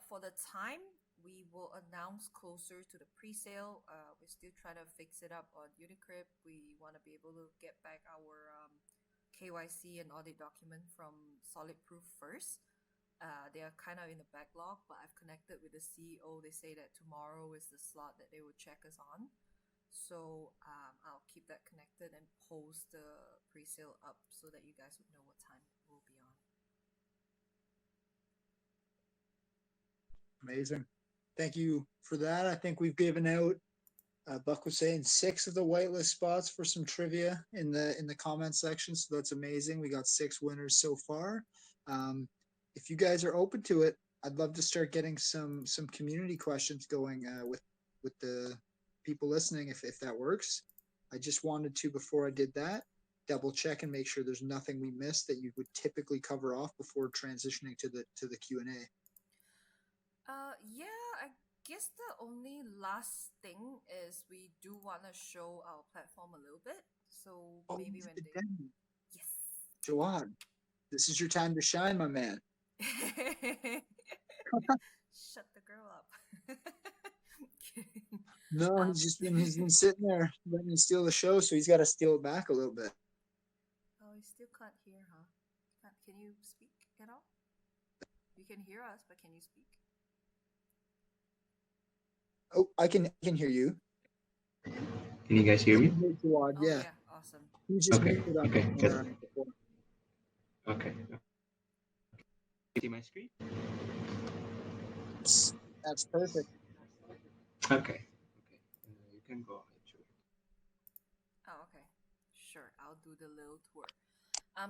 For the time, we will announce closer to the pre-sale. We're still trying to fix it up on Unicrypt. We want to be able to get back our KYC and audit document from Solid Proof first. They are kind of in the backlog, but I've connected with the CEO. They say that tomorrow is the slot that they will check us on. So I'll keep that connected and post the pre-sale up so that you guys would know what time it will be on. Amazing. Thank you for that. I think we've given out, Buck was saying 6 of the whitelist spots for some trivia in the comment section. So that's amazing. We got 6 winners so far. If you guys are open to it, I'd love to start getting some community questions going with the people listening, if that works. I just wanted to, before I did that, double check and make sure there's nothing we missed that you would typically cover off before transitioning to the Q&A. Yeah, I guess the only last thing is we do want to show our platform a little bit. So maybe when they... Yes. Jawad, this is your time to shine, my man. Shut the girl up. No, he's been sitting there letting me steal the show, so he's got to steal it back a little bit. Oh I still can't hear, huh? Can you speak at all? You can hear us, but can you speak? Oh, I can hear you. Can you guys hear I me? can hear Jawad, Oh, yeah. yeah, awesome. You just Okay, muted up okay, good. before. Okay. See my screen? That's perfect. Okay. Okay. You can go ahead, Joe. Oh, okay. Sure, I'll do the little tour.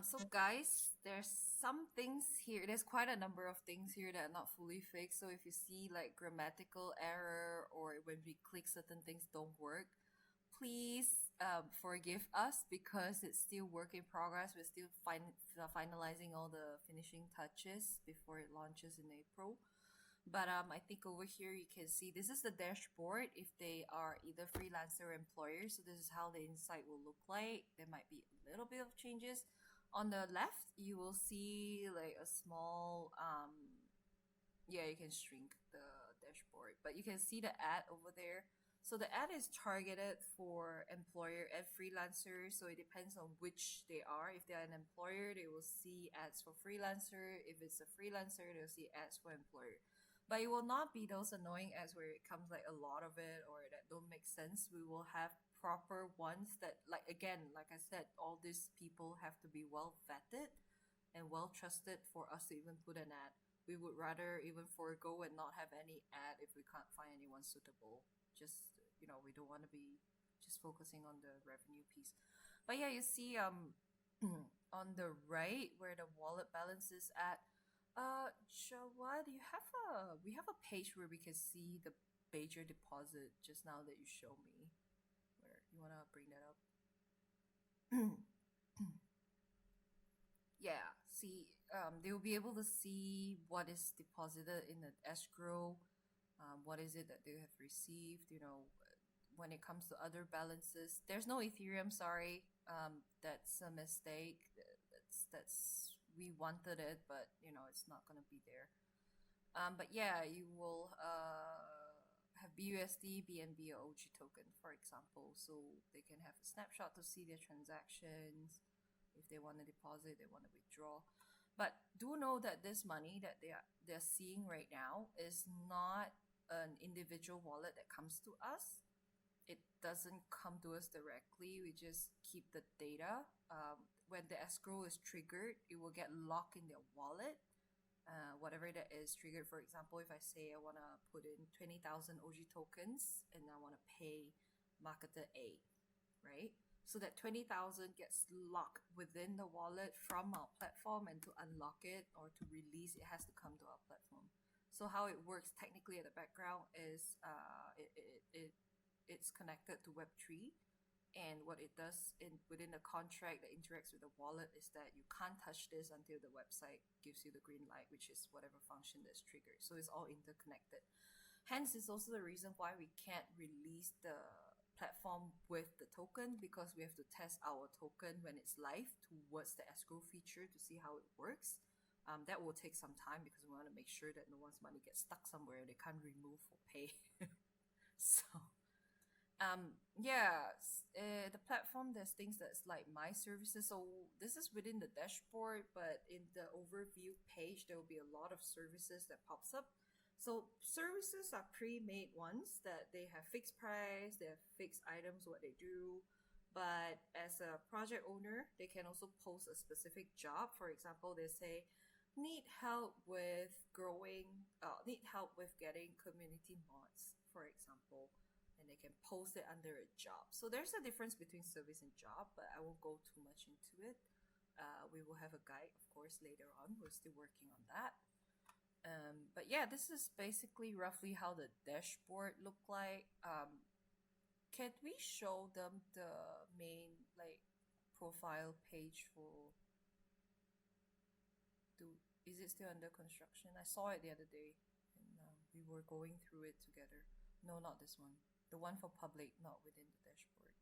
So guys, there's some things here. There's quite a number of things here that are not fully fixed. So if you see like grammatical error or when we click certain things don't work, please forgive us because it's still work in progress. We're still finalizing all the finishing touches before it launches in April. But I think over here you can see this is the dashboard if they are either freelancer or employer. So this is how the insight will look like. There might be a little bit of changes. On the left, you will see like a small yeah, you can shrink the dashboard, but you can see the ad over there. So the ad is targeted for employer and freelancer. So it depends on which they are. If they're an employer, they will see ads for freelancer. If it's a freelancer, they'll see ads for employer. But it will not be those annoying ads where it comes like a lot of it or that don't make sense. We will have proper ones that, like, again, like I said, all these people have to be well vetted and well trusted for us to even put an ad. We would rather even forego and not have any ad if we can't find anyone suitable. Just, we don't want to be just focusing on the revenue piece. But yeah, you see on the right where the wallet balance is at. Jawad, we have a page where we can see the major deposit just now that you show me. Where you wanna bring that up? Yeah, see, they will be able to see what is deposited in the escrow, what is it that they have received, when it comes to other balances. There's no Ethereum, sorry. That's a mistake. We wanted it, but it's not gonna be there. But yeah, you will have BUSD, BNB, or OG token, for example, so they can have a snapshot to see their transactions. If they want to deposit, they want to withdraw. But do know that this money that they're seeing right now is not an individual wallet that comes to us. It doesn't come to us directly. We just keep the data. When the escrow is triggered, it will get locked in their wallet. Whatever that is triggered. For example, if I say I want to put in 20,000 OG tokens and I want to pay marketer A, right? So that 20,000 gets locked within the wallet from our platform, and to unlock it or to release, it has to come to our platform. So how it works technically at the background is it's connected to Web3. And what it does within the contract that interacts with the wallet is that you can't touch this until the website gives you the green light, which is whatever function that's triggered. So it's all interconnected. Hence, it's also the reason why we can't release the platform with the token, because we have to test our token when it's live towards the escrow feature to see how it works. That will take some time because we want to make sure that no one's money gets stuck somewhere they can't remove or pay. So the platform, there's things that's like my services. So this is within the dashboard, but in the overview page there will be a lot of services that pops up. So services are pre-made ones that they have fixed price, they have fixed items, what they do. But as a project owner, they can also post a specific job. For example, they say need help with need help with getting community mods, for example, and they can post it under a job. So there's a difference between service and job, but I won't go too much into it. We will have a guide, of course, later on. We're still working on that. But yeah, this is basically roughly how the dashboard look like. Can we show them the main profile page for? Is it still under construction? I saw it the other day, and we were going through it together. No, not this one. The one for public, not within the dashboard.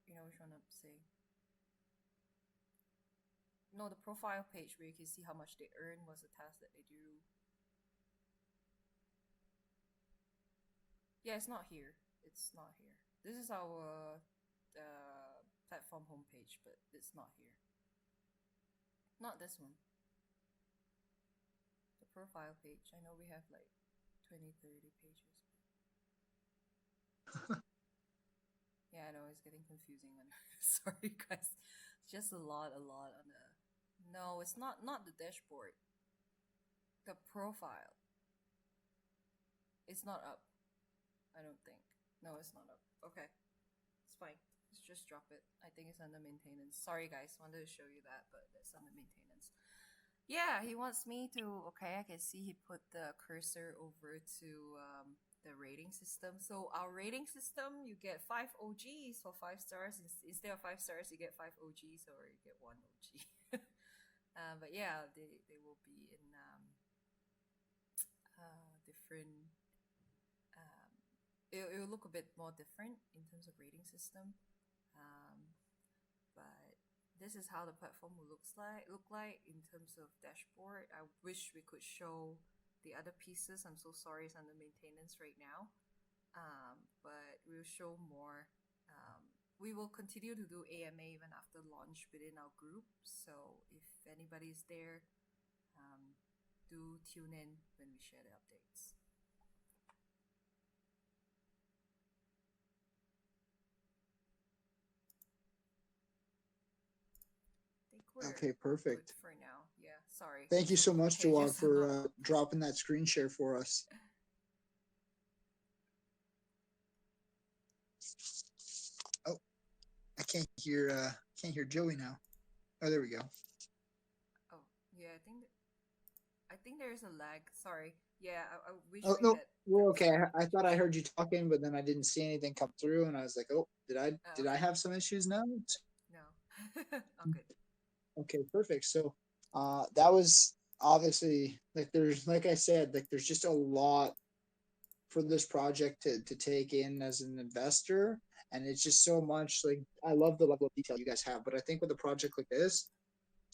You know which one I'm saying? No, the profile page where you can see how much they earn, what's the task that they do. Yeah, it's not here. It's not here. This is our platform homepage, but it's not here. Not this one. The profile page. I know we have like 20, 30 pages. Yeah, I know it's getting confusing. Sorry, guys. It's just a lot on the. No, it's not the dashboard. The profile. It's not up. I don't think. No, it's not up. Okay, it's fine. Let's just drop it. I think it's under maintenance. Sorry, guys. Wanted to show you that, but it's under maintenance. Yeah, he wants me to. Okay, I can see he put the cursor over to the rating system. So our rating system, you get 5 OGs for 5 stars. Instead of 5 stars, you get 5 OGs, or you get 1 OG. But yeah, they will be in different. It will look a bit more different in terms of rating system. But this is how the platform will look like in terms of dashboard. I wish we could show the other pieces. I'm so sorry, it's under maintenance right now. But we'll show more. We will continue to do AMA even after launch within our group. So if anybody's there, do tune in when we share the updates. Okay, perfect. For now, yeah. Sorry. Thank you so much, pages Jawad, for dropping that screen share for us. Oh, I can't hear Joey now. Oh, there we go. Oh, yeah. I think there's a lag. Sorry. Yeah, I wish. Oh no, we're okay. I thought I heard you talking, but then I didn't see anything come through, and I was like, "Oh, did I have some issues now?" No, I'm good. Okay, perfect. So, that was obviously like I said, there's just a lot for this project to take in as an investor, and it's just so much. Like, I love the level of detail you guys have, but I think with a project like this,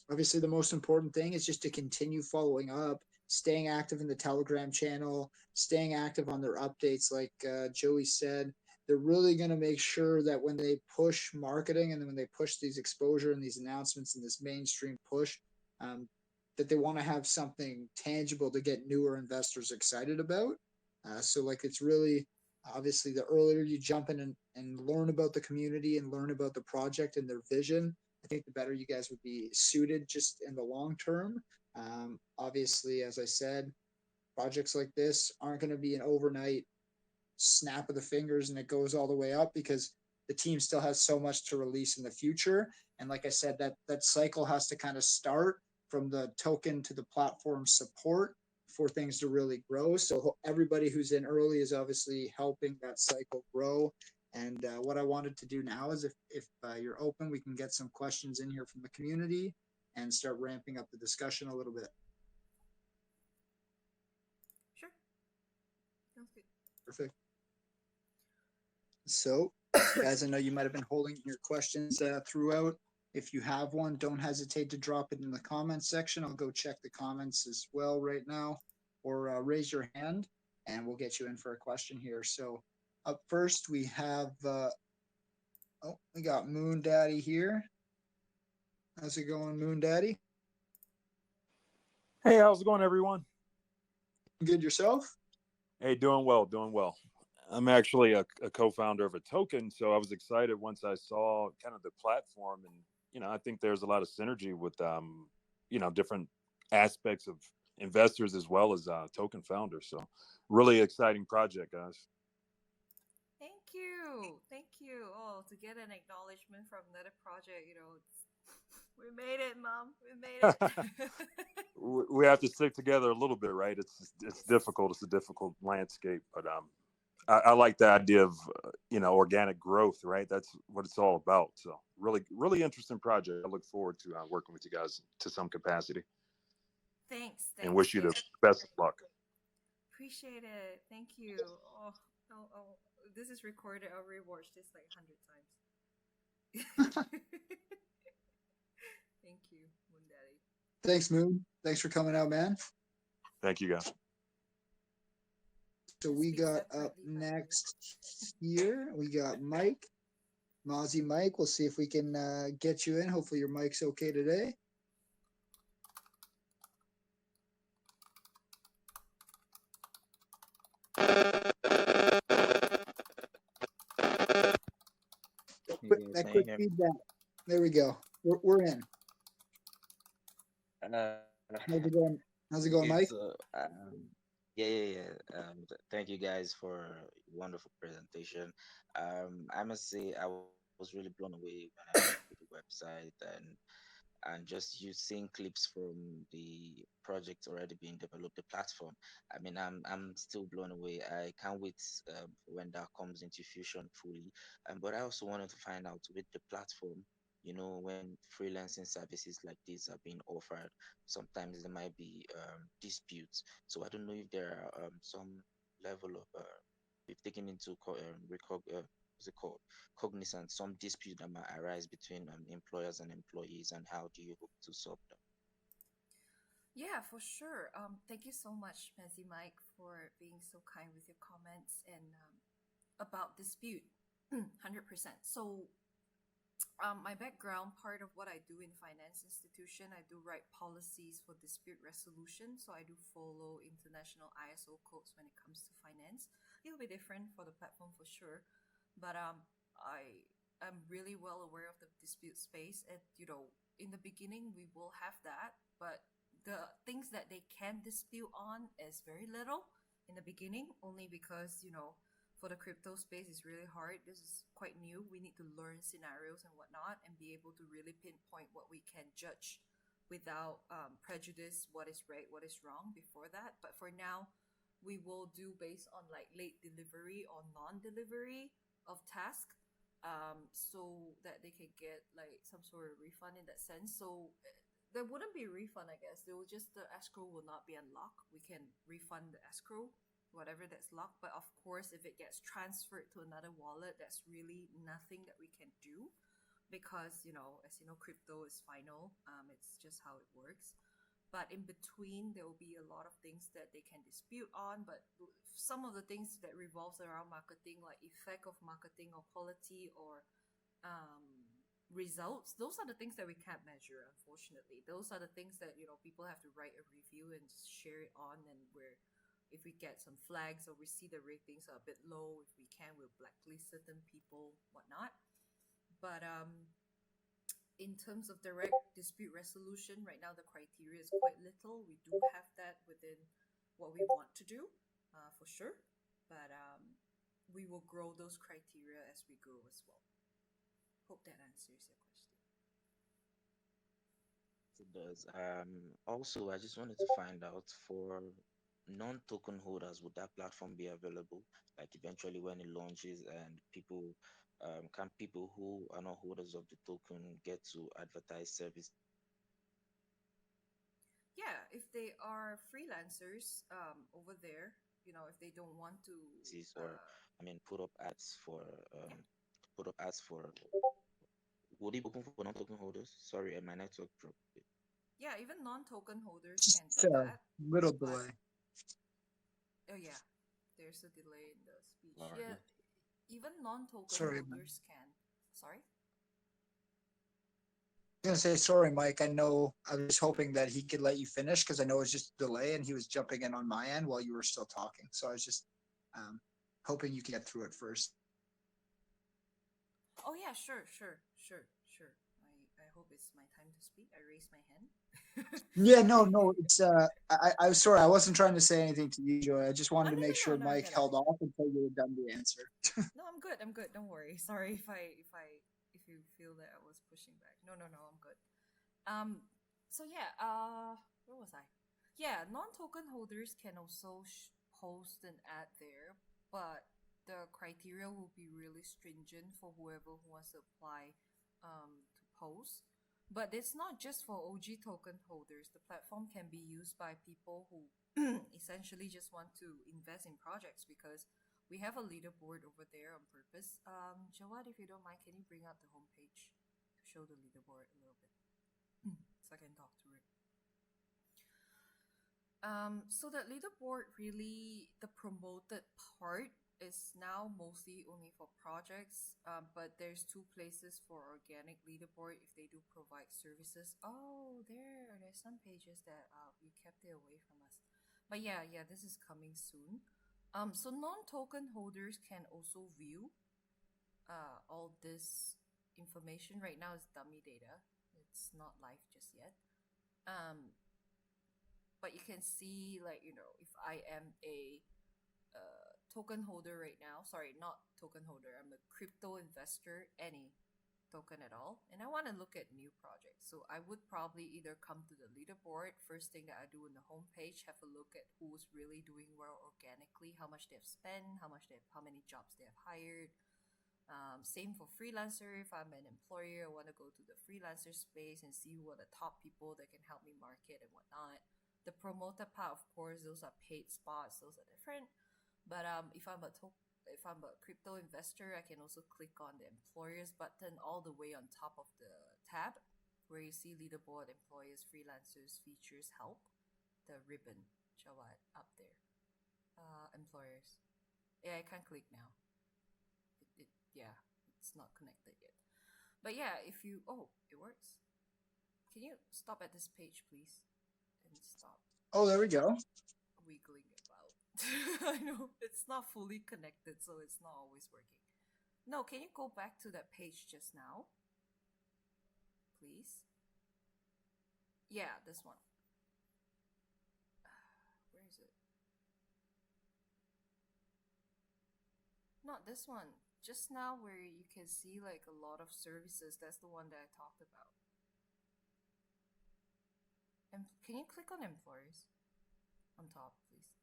obviously the most important thing is just to continue following up, staying active in the Telegram channel, staying active on their updates. Like Joey said, they're really going to make sure that when they push marketing and then when they push these exposure and these announcements and this mainstream push, that they want to have something tangible to get newer investors excited about. So like, it's really, obviously, the earlier you jump in and learn about the community and learn about the project and their vision, I think the better you guys would be suited just in the long term. Obviously, as I said, projects like this aren't going to be an overnight snap of the fingers and it goes all the way up, because the team still has so much to release in the future. And like I said, that cycle has to kind of start from the token to the platform support for things to really grow. So everybody who's in early is obviously helping that cycle grow. And what I wanted to do now is, if you're open, we can get some questions in here from the community and start ramping up the discussion a little bit. Sure. Sounds good. Perfect. So, guys, I know you might have been holding your questions throughout. If you have one, don't hesitate to drop it in the comments section. I'll go check the comments as well right now, or raise your hand and we'll get you in for a question here. So up first, we have, we got Moon Daddy here. How's it going, Moon Daddy? Hey, how's it going, everyone? Good, yourself? Hey, doing well, doing well. I'm actually a co-founder of a token, so I was excited once I saw kind of the platform, and I think there's a lot of synergy with different aspects of investors as well as token founders. So, really exciting project, guys. Thank you. Oh, to get an acknowledgement from another project, we made it, Mom. We made it. We have to stick together a little bit, right? It's difficult. It's a difficult landscape, but I like the idea of organic growth, right? That's what it's all about. So really interesting project. I look forward to working with you guys to some capacity. Thanks. And wish you the best of luck. Appreciate it. Thank you. Oh, this is recorded. I'll rewatch this like 100 times. Thank you, Moon Daddy. Thanks, Moon. Thanks for coming out, man. Thank you, guys. So we got up next here, we got Mike. Mozzie Mike, we'll see if we can get you in. Hopefully your mic's okay today. You That guys quick can hear me? feedback. There we go. We're in. Uh, How's it going? How's it going, good. Mike? So, yeah. Thank you guys for a wonderful presentation. I must say I was really blown away when I looked at the website and just you seeing clips from the project already being developed, the platform. I mean, I'm still blown away. I can't wait when that comes into fusion fully. But I also wanted to find out with the platform, when freelancing services like this are being offered, sometimes there might be disputes. So I don't know if there are some level of we've taken into what's it called, cognizance, some dispute that might arise between employers and employees, and how do you hope to solve them? Yeah, for sure. Thank you so much, Messi Mike, for being so kind with your comments and about dispute. 100%. So, my background, part of what I do in finance institution, I do write policies for dispute resolution. So I do follow international ISO codes when it comes to finance. It'll be different for the platform for sure, but I am really well aware of the dispute space. And in the beginning, we will have that, but the things that they can dispute on is very little in the beginning, only because for the crypto space is really hard. This is quite new. We need to learn scenarios and whatnot and be able to really pinpoint what we can judge without prejudice, what is right, what is wrong before that. But for now, we will do based on like late delivery or non-delivery of task, so that they can get like some sort of refund in that sense. So there wouldn't be a refund, I guess. There will just the escrow will not be unlocked. We can refund the escrow, whatever that's locked. But of course, if it gets transferred to another wallet, that's really nothing that we can do because as you know, crypto is final. It's just how it works. But in between, there will be a lot of things that they can dispute on. But some of the things that revolves around marketing, like effect of marketing or quality or results, those are the things that we can't measure, unfortunately. Those are the things that people have to write a review and just share it on, and where if we get some flags or we see the ratings are a bit low, if we can, we'll blacklist certain people, whatnot. But in terms of direct dispute resolution, right now the criteria is quite little. We do have that within what we want to do, for sure. But we will grow those criteria as we go as well. Hope that answers your question. It does. Also, I just wanted to find out for non-token holders, would that platform be available? Like eventually when it launches and can people who are not holders of the token get to advertise services Yeah, if they are freelancers over there, if they don't want to, or, I mean, yeah, put up ads for, would it be open for non-token holders? Sorry, my network dropped. yeah, even non-token holders can Just do a that. little But delay. oh yeah, there's a delay in the speech. Alright. Yeah, even non-token Sorry, man. holders can. Sorry. I was gonna say sorry, Mike. I know I was just hoping that he could let you finish because I know it's just a delay and he was jumping in on my end while you were still talking. So I was just um, hoping you could get through it first. Oh yeah, sure. I hope it's my time to speak. I raised my hand. Yeah, no, it's I was sorry, I wasn't trying to say anything to you, Joy. I just Oh, wanted no, to no, make sure no, I Mike get it. held off until you were done the answer. No, I'm good. I'm good. Don't worry. Sorry if you feel that I was pushing back. No, I'm good. So yeah, where was I? Yeah, non-token holders can also post an ad there, but the criteria will be really stringent for whoever who wants to apply to post. But it's not just for OG token holders. The platform can be used by people who essentially just want to invest in projects, because we have a leaderboard over there on purpose. Jawad, if you don't mind, can you bring up the homepage to show the leaderboard a little bit? So I can talk through it. So that leaderboard really, the promoted part is now mostly only for projects. But there's two places for organic leaderboard if they do provide services. Oh, there's some pages that we kept it away from us. But yeah, this is coming soon. So non-token holders can also view all this information. Right now is dummy data. It's not live just yet. Um, but you can see, like, if I am a token holder right now, sorry, not token holder, I'm a crypto investor, any token at all, and I want to look at new projects. So I would probably either come to the leaderboard, first thing that I do in the homepage, have a look at who's really doing well organically, how much they've spent, how many jobs they have hired. Same for freelancer. If I'm an employer, I want to go to the freelancer space and see who are the top people that can help me market and whatnot. The promoter part, of course, those are paid spots. Those are different. But if I'm a crypto investor, I can also click on the employers button all the way on top of the tab, where you see leaderboard, employers, freelancers, features, help, the ribbon, Jawad, up there. Employers. Yeah, I can't click now. Yeah, it's not connected yet. But yeah, if you it works. Can you stop at this page, please, and stop Oh, there we go. wiggling about? I know it's not fully connected, so it's not always working. No, can you go back to that page just now, please? Yeah, this one. Where is it? Not this one. Just now, where you can see like a lot of services. That's the one that I talked about. And can you click on employers on top, please?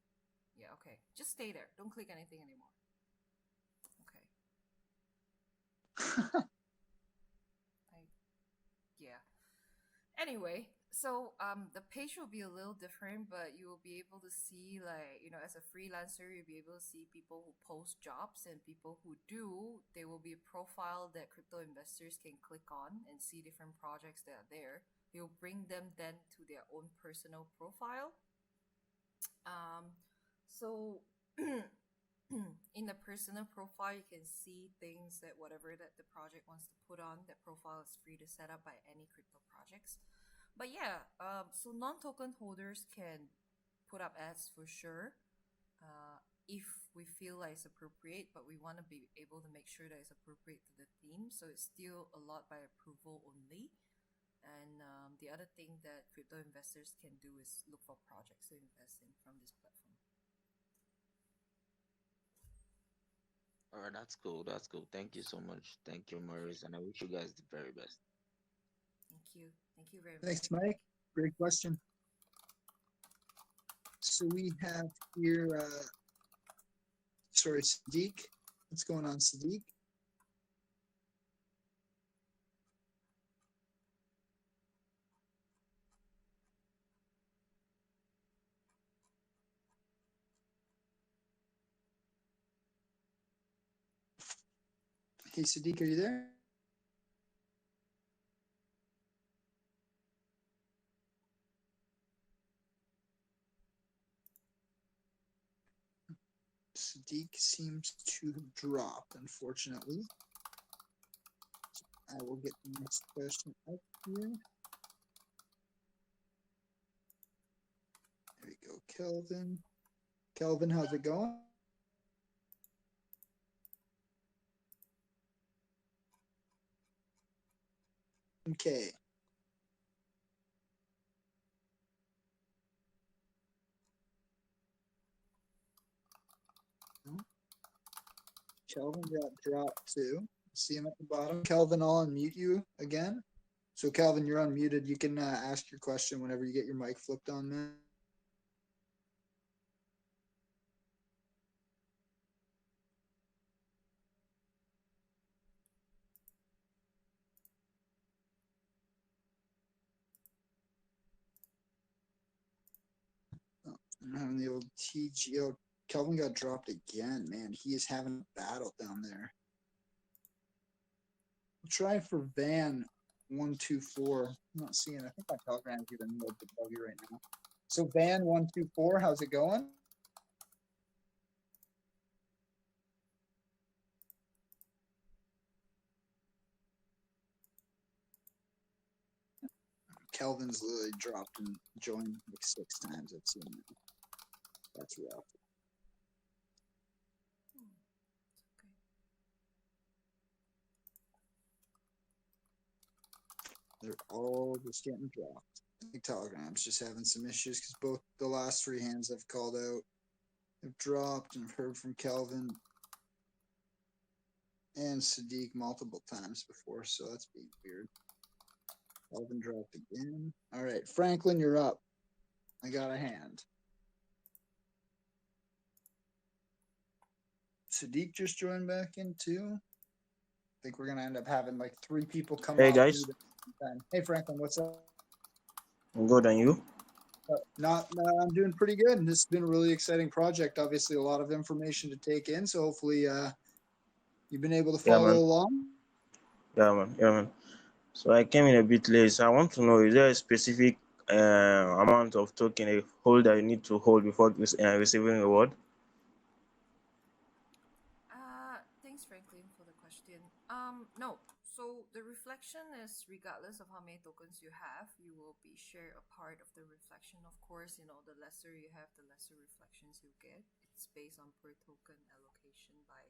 Yeah, okay. Just stay there. Don't click anything anymore. Okay. Yeah. Anyway, so the page will be a little different, but you will be able to see, like, as a freelancer, you'll be able to see people who post jobs, and people who do, there will be a profile that crypto investors can click on and see different projects that are there. They'll bring them then to their own personal profile. So in the personal profile, you can see things that whatever that the project wants to put on, that profile is free to set up by any crypto projects. But yeah, so non-token holders can put up ads for sure, if we feel like it's appropriate, but we want to be able to make sure that it's appropriate to the theme. So it's still a lot by approval only. And the other thing that crypto investors can do is look for projects to invest in from this platform. All right, that's cool. That's cool. Thank you so much. Thank you, Maurice, and I wish you guys the very best. Thank you. Thank you very much. Thanks, Mike. Great question. So we have here, sorry, Sadiq. What's going on, Sadiq? Hey, Sadiq, are you there? Sadiq seems to have dropped, unfortunately. I will get the next question up here. There we go, Kelvin. Kelvin, how's it going? Okay. Kelvin got dropped too. See him at the bottom. Kelvin, I'll unmute you again. So Kelvin, you're unmuted. You can ask your question whenever you get your mic flipped on, man. Oh, I'm having the old TGO. Kelvin got dropped again, man. He is having a battle down there. We'll try for Van 124. I'm not seeing. I think my Telegram's even more buggy right now. So Van 124, how's it going? Kelvin's literally dropped and joined like 6 times. I've seen that. That's rough. Okay. They're all just getting dropped. I think Telegram's just having some issues because both the last 3 hands I've called out have dropped, and I've heard from Kelvin and Sadiq multiple times before, so that's being weird. Kelvin dropped again. All right, Franklin, you're up. I got a hand. Sadiq just joined back in too. I think we're gonna end up having like 3 people come Hey off guys, mute at the same time. Hey Franklin, what's up? I'm good, and you? Not, I'm doing pretty good. This has been a really exciting project. Obviously, a lot of information to take in. So hopefully, you've been able to Yeah, follow man. along. Yeah, man. So I came in a bit late. So I want to know: is there a specific amount of token a holder you need to hold before receiving reward? Thanks, Franklin, for the question. No. So the reflection is regardless of how many tokens you have, you will be shared a part of the reflection. Of course, the lesser you have, the lesser reflections you get. It's based on per token allocation by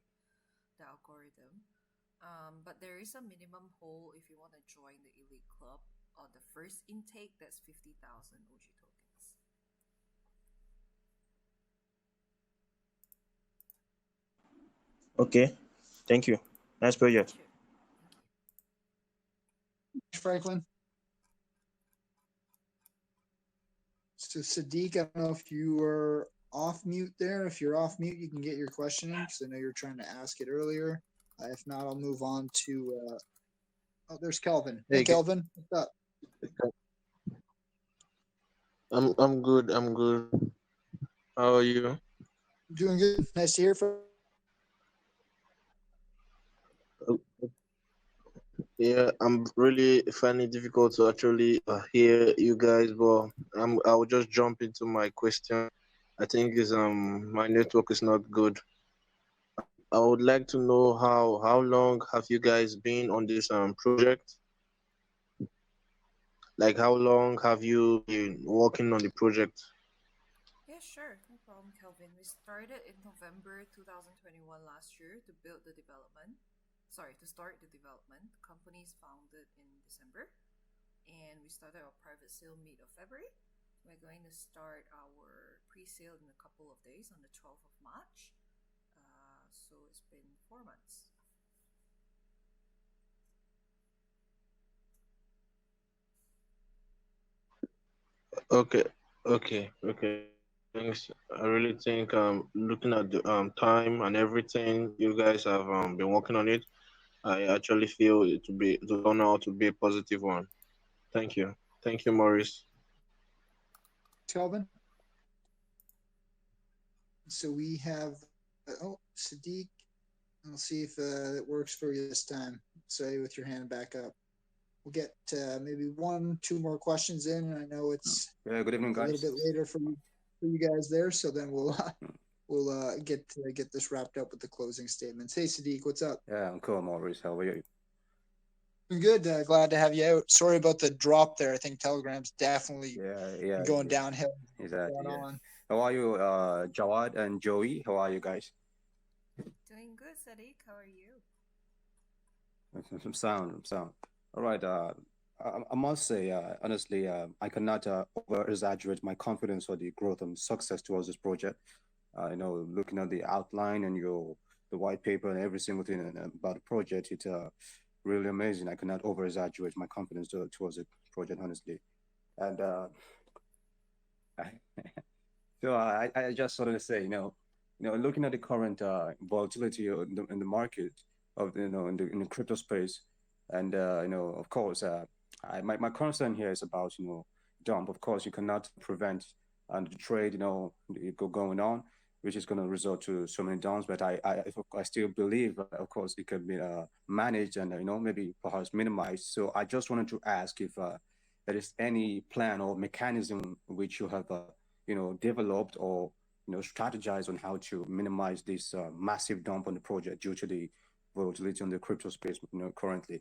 the algorithm. But there is a minimum hold if you want to join the elite club. Or the first intake, that's 50,000 OG tokens. Okay, thank you. Nice project. Sure. Thank you. Franklin. So Sadiq, I don't know if you were off mute there. If you're off mute, you can get your question in because I know you're trying to ask it earlier. If not, I'll move on to. Oh, there's Kelvin. Hey, Hey, Kelvin, what's up? I'm good. I'm good. How are you? Doing good. Nice to hear from. Uh, Yeah, I'm really finding it difficult to actually hear you guys, but I will just jump into my question. I think is my network is not good. I would like to know how long have you guys been on this project? Like how long have you been working on the project? Yeah, sure. No problem, Kelvin. We started in November 2021 last year to build the development. Sorry, to start the development. The company is founded in December, and we started our private sale mid of February. We're going to start our pre-sale in a couple of days on the 12th of March. So it's been 4 months. Okay, okay. Thanks. I really think looking at the time and everything you guys have been working on it, I actually feel it will turn out to be a positive one. Thank you. Thank you, Maurice. Kelvin. So we have. Oh, Sadiq. I'll see if it works for you this time. Say with your hand back up. We'll get maybe 1, 2 more questions in, and I know it's Yeah, good evening, a little guys. bit later for you guys there. So then we'll get this wrapped up with the closing statements. Hey Sadiq, what's up? Yeah, I'm cool, Maurice. How are you? Good. Glad to have you out. Sorry about the drop there. I think Telegram's definitely Yeah, going downhill. exactly. Going Yeah. on. How are you, Jawad and Joey? How are you guys? Doing good, Sadiq. How are you? I'm sound. I'm sound. All right. I must say, honestly, I cannot over exaggerate my confidence for the growth and success towards this project. Looking at the outline and the white paper and every single thing about the project, it's really amazing. I cannot over exaggerate my confidence towards the project, honestly. And so I just sort of say, looking at the current volatility in the market of in the crypto space, and of course, my concern here is about dump. Of course, you cannot prevent the trade, going on, which is going to result to so many downs. But I still believe, of course, it can be managed and maybe perhaps minimized. So I just wanted to ask if there is any plan or mechanism which you have, developed or strategize on how to minimize this massive dump on the project due to the volatility on the crypto space, currently.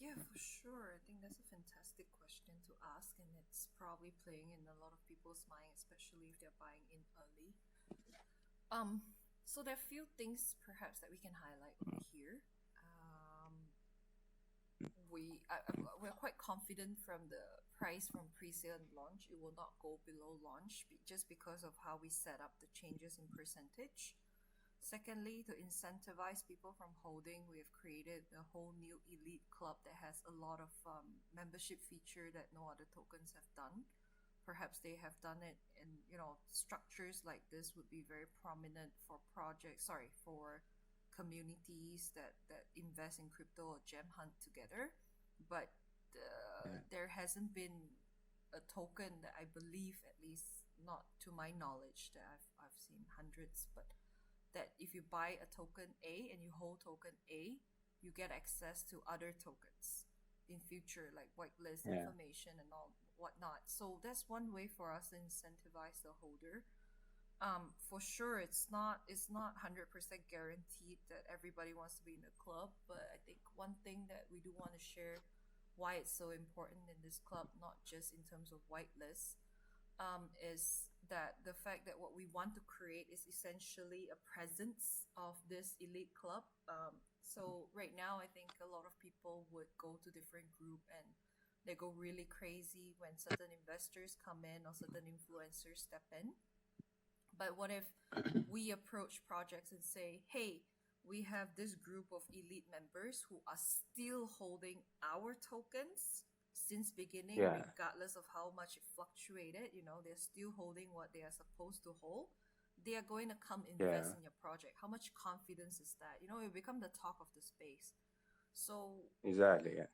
Yeah, for sure. I think that's a fantastic question to ask, and it's probably playing in a lot of people's mind, especially if they're buying in early. Um, so there are a few things perhaps that we can highlight over here. We're quite confident from the price from pre-sale and launch. It will not go below launch just because of how we set up the changes in percentage. Secondly, to incentivize people from holding, we have created a whole new elite club that has a lot of membership feature that no other tokens have done. Perhaps they have done it in, structures like this would be very prominent for for communities that invest in crypto or gem hunt together. But there hasn't been a token that I believe, at least not to my knowledge, that I've seen hundreds, but that if you buy a token A and you hold token A, you get access to other tokens in future, like whitelist information and all whatnot. So that's one way for us to incentivize the holder. For sure, it's not 100% guaranteed that everybody wants to be in the club, but I think one thing that we do want to share why it's so important in this club, not just in terms of whitelist, is that the fact that what we want to create is essentially a presence of this elite club. So right now, I think a lot of people would go to different group and they go really crazy when certain investors come in or certain influencers step in. But what if we approach projects and say, hey, we have this group of elite members who are still holding our tokens since beginning, regardless of how much it fluctuated, they're still holding what they are supposed to hold. They are going to come invest in your project. How much confidence is that? It become the talk of the space. So exactly,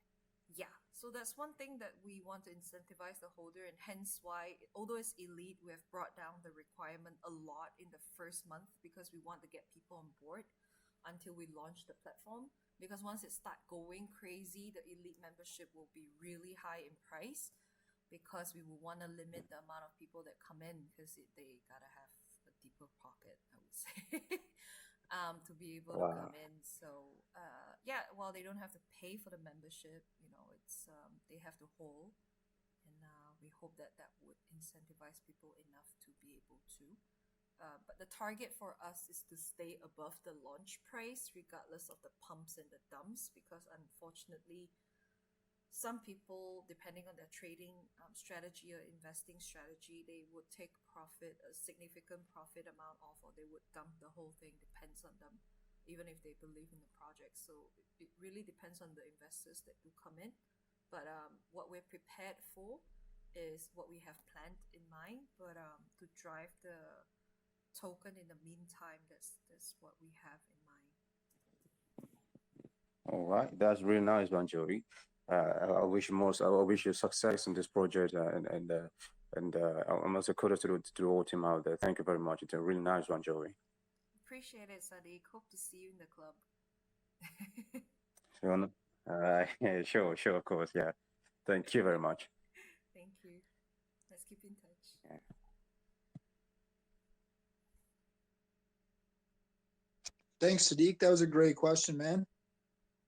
so that's one thing that we want to incentivize the holder, and hence why, although it's elite, we have brought down the requirement a lot in the first month because we want to get people on board until we launch the platform. Because once it start going crazy, the elite membership will be really high in price because we will want to limit the amount of people that come in because they gotta have a deeper pocket, I would say. To be able to come in. So while they don't have to pay for the membership, it's they have to hold, and we hope that would incentivize people enough to be able to. But the target for us is to stay above the launch price, regardless of the pumps and the dumps, because unfortunately, some people, depending on their trading strategy or investing strategy, they would take a significant profit amount off, or they would dump the whole thing. Depends on them, even if they believe in the project. So it really depends on the investors that do come in. But what we're prepared for is what we have planned in mind. But to drive the token in the meantime, that's what we have in mind. All right, that's really nice, one, Joey. I wish you success in this project, and I'm also kudos to the whole team out there. Thank you very much. It's a really nice one, Joey. Appreciate it, Sadiq. Hope to see you in the club. Sure. Yeah, sure, of course, yeah. Thank you very much. Thank you. Let's keep in touch. Yeah. Thanks, Sadiq. That was a great question, man.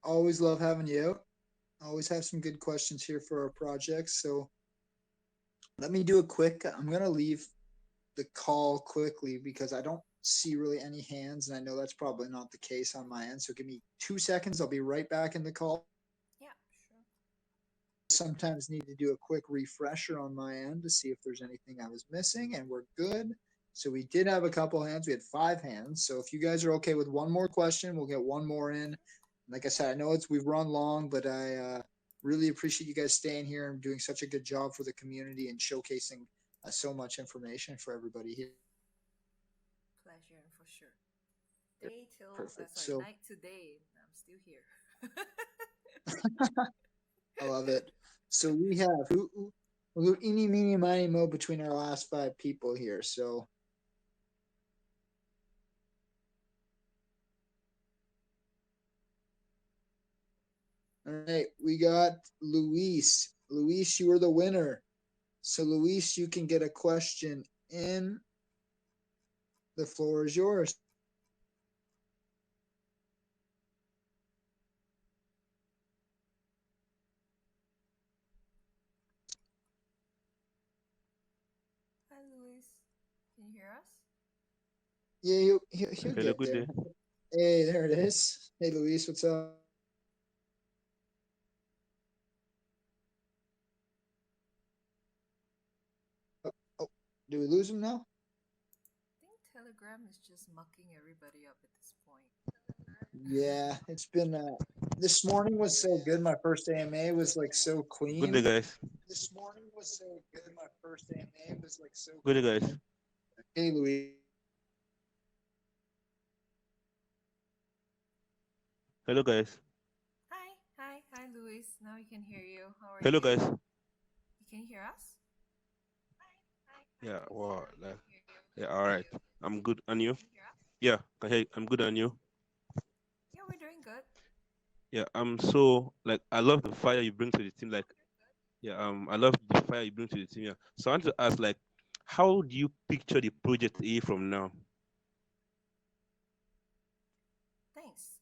Always love having you out. Always have some good questions here for our projects. So let me do a quick, I'm going to leave the call quickly because I don't see really any hands, and I know that's probably not the case on my end. So give me 2 seconds. I'll be right back in the call. Yeah, sure. Sometimes need to do a quick refresher on my end to see if there's anything I was missing, and we're good. So we did have a couple hands. We had 5 hands. So if you guys are okay with one more question, we'll get one more in. Like I said, I know we've run long, but I really appreciate you guys staying here and doing such a good job for the community and showcasing so much information for everybody here. Pleasure, for sure. Day till Perfect. night to day. I'm still here. I love it. So we have we'll go eeny, meeny, miny, mo between our last 5 people here. So all right, we got Luis. Luis, you are the winner. So, Luis, you can get a question in. The floor is yours. Hi, Luis. Can you hear us? Yeah, he'll Hello, get good there. day. Hey, there it is. Hey, Luis, what's up? Oh, do we lose him now? I think Telegram is just mucking everybody up at this point. Yeah, it's been. This morning was so good. My first AMA was like so Good day, clean. guys. This morning was so good. My first AMA was like so Good day, guys. clean. Hey, Luis. Hello, guys. Hi, Luis. Now we can hear you. How are Hello, you? guys. You can hear us? Yeah, well, like, yeah, all right. I'm good. And you? Yeah, hey, I'm good. And you? Yeah, we're doing good. Yeah, so like I love the fire you bring to the team. Like, yeah, I love the fire you bring to the team. Yeah. So I want to ask, like, how do you picture the project A from now? Thanks.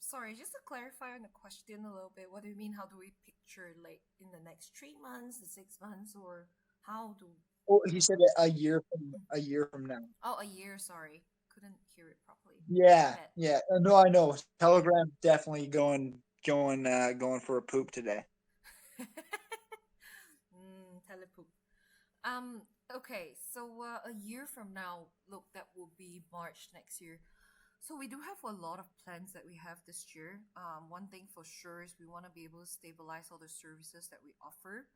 Sorry, just to clarify on the question a little bit, what do you mean? How do we picture like in the next 3 months, the 6 months, or how do? Oh, he said a year from now. Oh, a year. Sorry, couldn't hear it properly. Yeah, Bad. yeah. No, I know. Telegram definitely going for a poop today. Telepoop. Okay, so a year from now, look, that will be March next year. So we do have a lot of plans that we have this year. One thing for sure is we want to be able to stabilize all the services that we offer,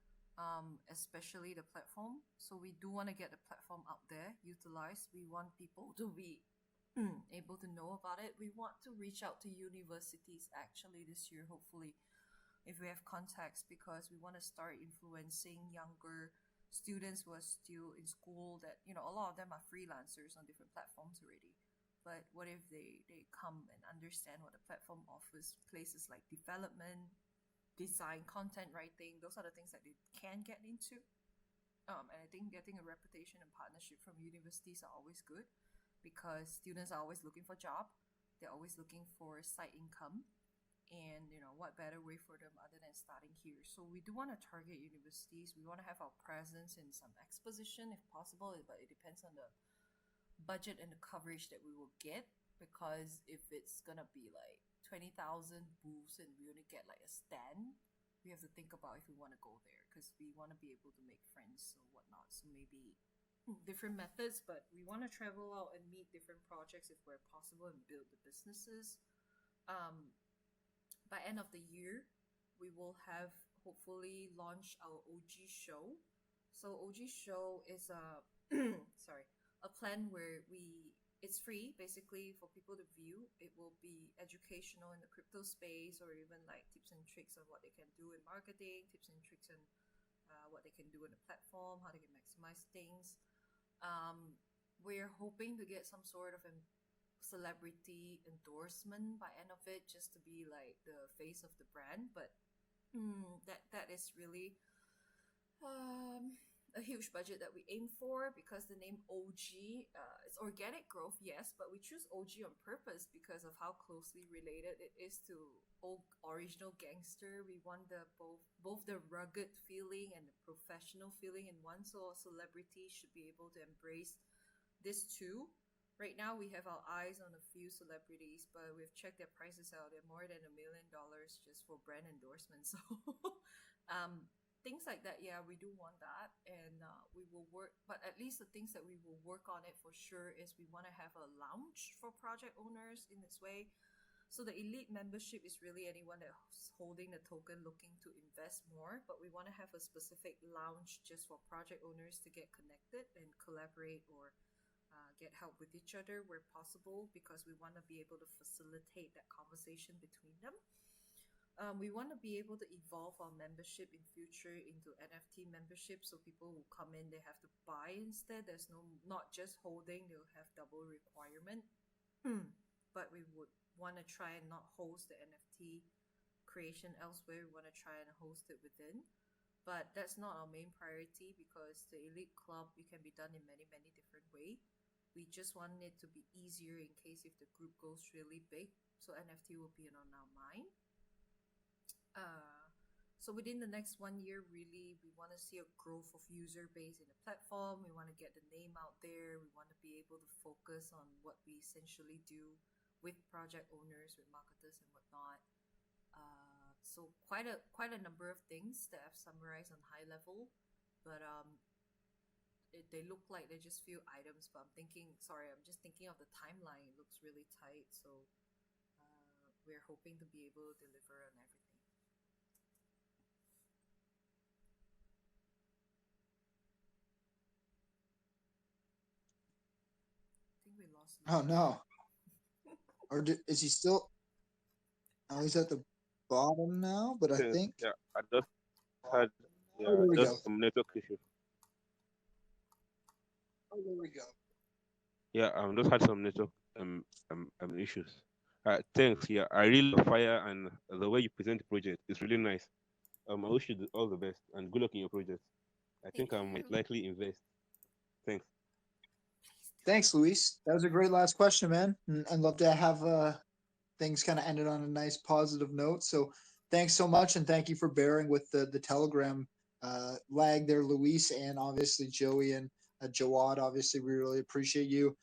especially the platform. So we do want to get the platform out there, utilized. We want people to be able to know about it. We want to reach out to universities actually this year, hopefully, if we have contacts, because we want to start influencing younger students who are still in school, that a lot of them are freelancers on different platforms already. But what if they come and understand what the platform offers, places like development, design, content writing, those are the things that they can get into. And I think getting a reputation and partnership from universities are always good, because students are always looking for a job. They're always looking for side income, and what better way for them other than starting here. So we do want to target universities. We want to have our presence in some exposition if possible, but it depends on the budget and the coverage that we will get, because if it's gonna be like 20,000 booths and we only get like a stand, we have to think about if we want to go there, because we want to be able to make friends or whatnot. So maybe different methods, but we want to travel out and meet different projects if we're possible and build the businesses. um, by end of the year, we will have hopefully launch our OG show. So OG show is a sorry, a plan where it's free basically for people to view. It will be educational in the crypto space, or even like tips and tricks on what they can do in marketing, tips and tricks on what they can do in the platform, how they can maximize things. Um, we're hoping to get some sort of celebrity endorsement by end of it, just to be like the face of the brand. But that is really um, a huge budget that we aim for, because the name OG, it's organic growth, yes, but we choose OG on purpose because of how closely related it is to old original gangster. We want the both the rugged feeling and the professional feeling in one, so a celebrity should be able to embrace this too. Right now, we have our eyes on a few celebrities, but we've checked their prices out. They're more than $1 million just for brand endorsements. So, um, things like that, yeah, we do want that, and we will work. But at least the things that we will work on it for sure is we want to have a lounge for project owners in this way. So the elite membership is really anyone that's holding the token looking to invest more, but we want to have a specific lounge just for project owners to get connected and collaborate, or get help with each other where possible, because we want to be able to facilitate that conversation between them. We want to be able to evolve our membership in future into NFT membership, so people who come in, they have to buy instead. There's not just holding; they'll have double requirement. But we would want to try and not host the NFT creation elsewhere. We want to try and host it within. but that's not our main priority because the elite club it can be done in many different ways. We just want it to be easier in case if the group goes really big, so NFT will be on our mind. So within the next 1 year, really, we want to see a growth of user base in the platform. We want to get the name out there. We want to be able to focus on what we essentially do with project owners, with marketers, and whatnot. So quite a number of things that I've summarized on high level, but they look like they're just few items. But I'm just thinking of the timeline. It looks really tight, so we're hoping to be able to deliver on everything. I think we lost. Oh no. Or is he still? Oh, he's at the bottom now. But I think. Yeah, I just had Oh, there we go. just some network issue. Oh, there we go. Yeah, just had some network issues. Thanks. Yeah, I really love Fire and the way you present the project is really nice. I wish you all the best and good luck in your project. I think Thank I might you. likely invest. Thanks. Thanks, Luis. That was a great last question, man. And I'd love to have things kind of ended on a nice positive note. So thanks so much, and thank you for bearing with the Telegram lag there, Luis, and obviously Joey and Jawad. Obviously, we really appreciate you.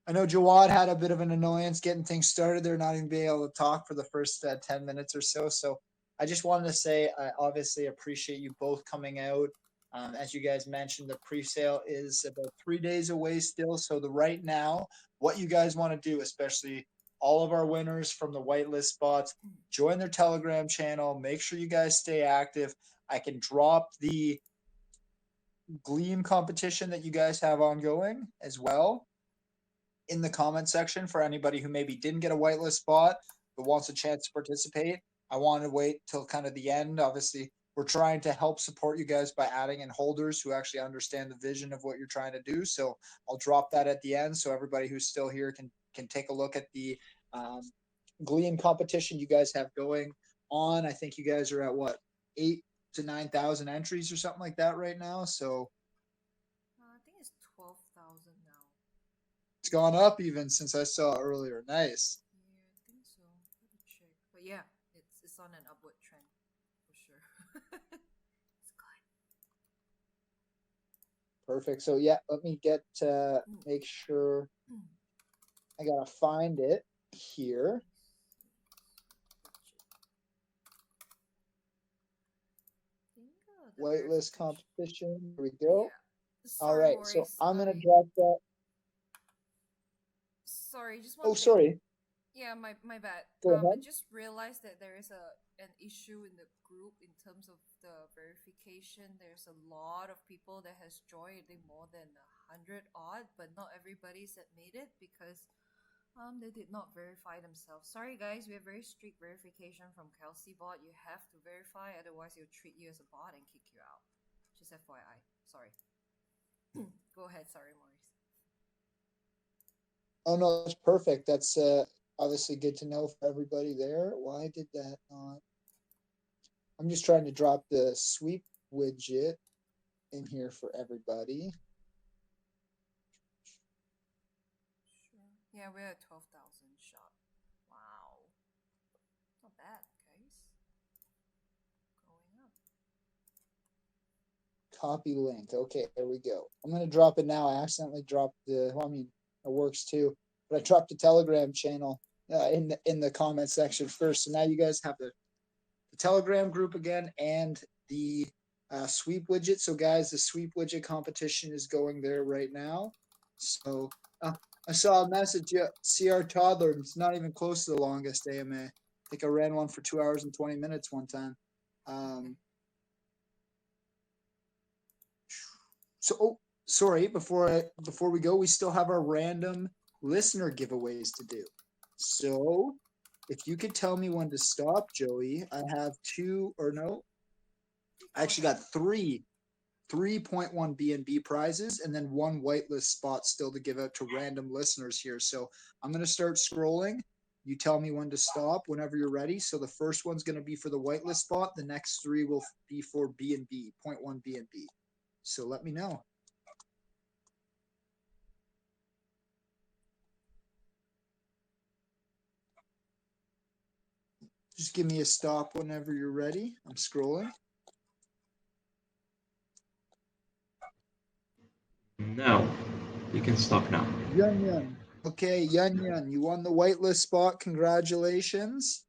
I know Jawad had a bit of an annoyance getting things started. They're not even being able to talk for the first 10 minutes or so. So I just wanted to say I obviously appreciate you both coming out. As you guys mentioned, the pre-sale is about 3 days away still. So the right now, what you guys want to do, especially all of our winners from the whitelist spots, join their Telegram channel. Make sure you guys stay active. I can drop the Gleam competition that you guys have ongoing as well in the comment section for anybody who maybe didn't get a whitelist spot but wants a chance to participate. I want to wait till kind of the end. Obviously, we're trying to help support you guys by adding in holders who actually understand the vision of what you're trying to do. So I'll drop that at the end so everybody who's still here can take a look at the Gleam competition you guys have going on. I think you guys are at what 8,000 to 9,000 entries or something like that right now. So I think it's 12,000 now. it's gone up even since I saw it earlier. Nice. Yeah, I think so. Let me check. But yeah, it's on an upward trend for sure. It's good. Perfect. So yeah, let me get make sure I gotta find it here. Whitelist competition. Here we go. Yeah. All Sorry, right. So Maurice, I'm gonna drop that. Sorry, just one Oh, thing. sorry. Yeah, my bad. Go I ahead. just realized that there is an issue in the group in terms of the verification. There's a lot of people that has joined, I think more than 100 odd, but not everybody's that made it because they did not verify themselves. Sorry guys, we have very strict verification from Kelsey bot. You have to verify, otherwise he'll treat you as a bot and kick you out. Just FYI. Sorry. Go ahead, sorry Maurice. Oh no, that's perfect. That's obviously good to know for everybody there. Why did that not? I'm just trying to drop the sweep widget in here for everybody. Sure. Yeah, we're at 12,000 shot. Wow. Not bad, guys. Going up. Copy link. Okay, there we go. I'm gonna drop it now. I accidentally dropped the. Well, I mean, it works too, but I dropped the Telegram channel in the comment section first. So now you guys have the Telegram group again and the sweep widget. So guys, the sweep widget competition is going there right now. So I saw a message. Yeah, CR Toddler. It's not even close to the longest AMA. I think I ran one for 2 hours and 20 minutes one time. So, oh, sorry. Before we go, we still have our random listener giveaways to do. So, if you could tell me when to stop, Joey, I have two or no. I actually got three 3.1 BNB prizes and then one whitelist spot still to give out to random listeners here. So I'm going to start scrolling. You tell me when to stop whenever you're ready. So the first one's going to be for the whitelist spot. The next three will be for B and B, 0.1 B and B. So let me know. Just give me a stop whenever you're ready. I'm scrolling. No, you can stop now. Yun Yun. Okay, Yun Yun, you won the whitelist spot. Congratulations.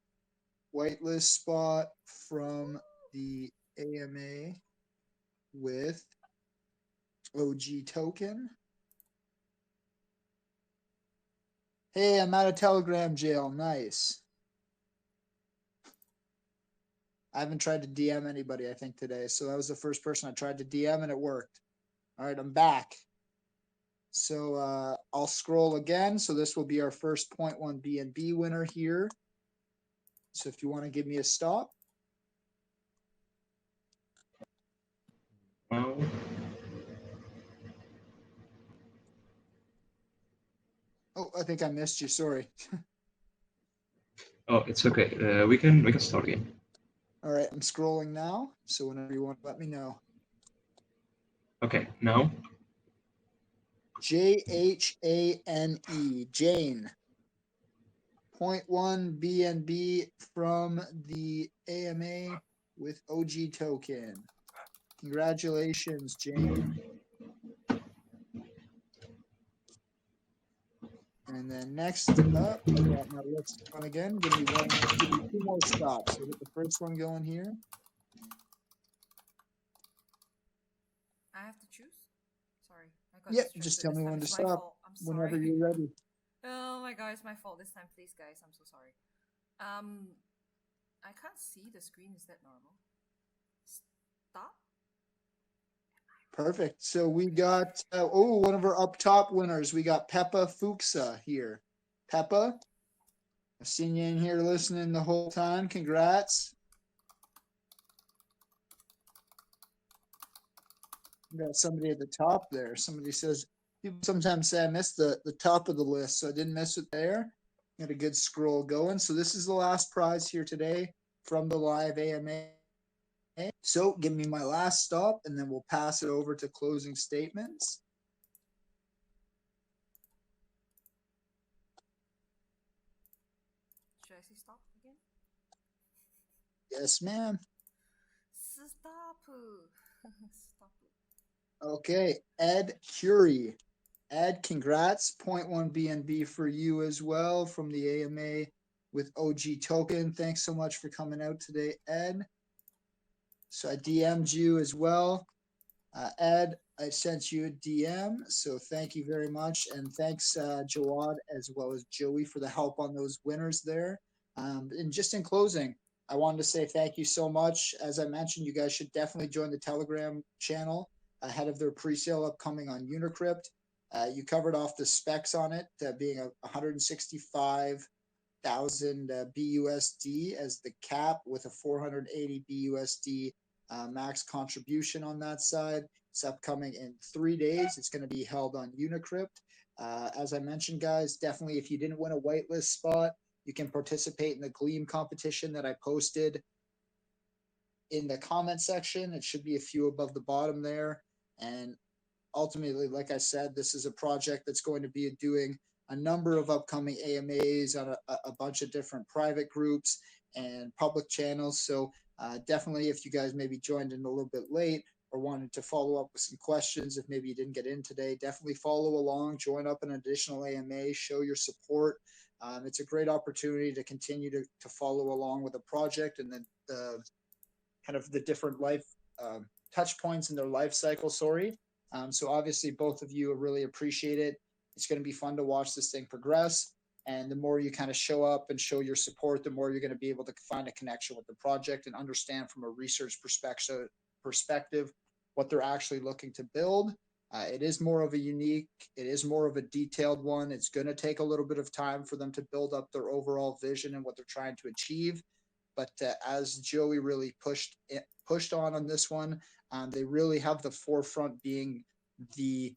Whitelist spot from the AMA with OG token. Hey, I'm out of Telegram jail. Nice. I haven't tried to DM anybody, I think, today. So that was the first person I tried to DM and it worked. All right, I'm back. So I'll scroll again. So this will be our first 0.1 BNB winner here. So if you want to give me a stop. Well, Oh, I think I missed you. Sorry. oh, it's okay. We can start again. All right, I'm scrolling now. So whenever you want, let me know. Okay, now. JHANE, Jane. 0.1 BNB from the AMA with OG token. Congratulations, Jane. And then next up, I got my list on again. Give me two more stops. So get the first one going here. I have to choose? Sorry, I got Yep, distracted just tell this me time. when to It's my stop. fault. I'm Whenever sorry. you're ready. Oh my god, it's my fault this time. Please, guys, I'm so sorry. I can't see the screen. Is that normal? Stop. Perfect. So we got, one of our up top winners. We got Peppa Fuchsa here. Peppa, I've seen you in here listening the whole time. Congrats. We got somebody at the top there. Somebody says, people sometimes say I missed the top of the list, so I didn't miss it there. Got a good scroll going. So this is the last prize here today from the live AMA. So give me my last stop, and then we'll pass it over to closing statements. Should I say stop again? Yes, ma'am. Stop. Stop. Okay, Ed Curie. Ed, congrats. 0.1 BNB for you as well from the AMA with OG token. Thanks so much for coming out today, Ed. So I DM'd you as well. Ed, I sent you a DM, so thank you very much. And thanks, Jawad, as well as Joey, for the help on those winners there. And just in closing, I wanted to say thank you so much. As I mentioned, you guys should definitely join the Telegram channel ahead of their pre-sale upcoming on Unicrypt. You covered off the specs on it, being a 165,000 BUSD as the cap with a 480 BUSD max contribution on that side. It's upcoming in 3 days. It's going to be held on Unicrypt. As I mentioned, guys, definitely if you didn't win a whitelist spot, you can participate in the Gleam competition that I posted in the comment section. It should be a few above the bottom there. And ultimately, like I said, this is a project that's going to be doing a number of upcoming AMAs on a bunch of different private groups and public channels. So definitely, if you guys maybe joined in a little bit late or wanted to follow up with some questions, if maybe you didn't get in today, definitely follow along, join up an additional AMA, show your support. It's a great opportunity to continue to follow along with a project and then the kind of the different life touch points in their life cycle. So obviously both of you really appreciate it. It's going to be fun to watch this thing progress. And the more you kind of show up and show your support, the more you're going to be able to find a connection with the project and understand from a research perspective what they're actually looking to build. It is more of a detailed one. It's going to take a little bit of time for them to build up their overall vision and what they're trying to achieve. But as Joey really pushed on this one, they really have the forefront being the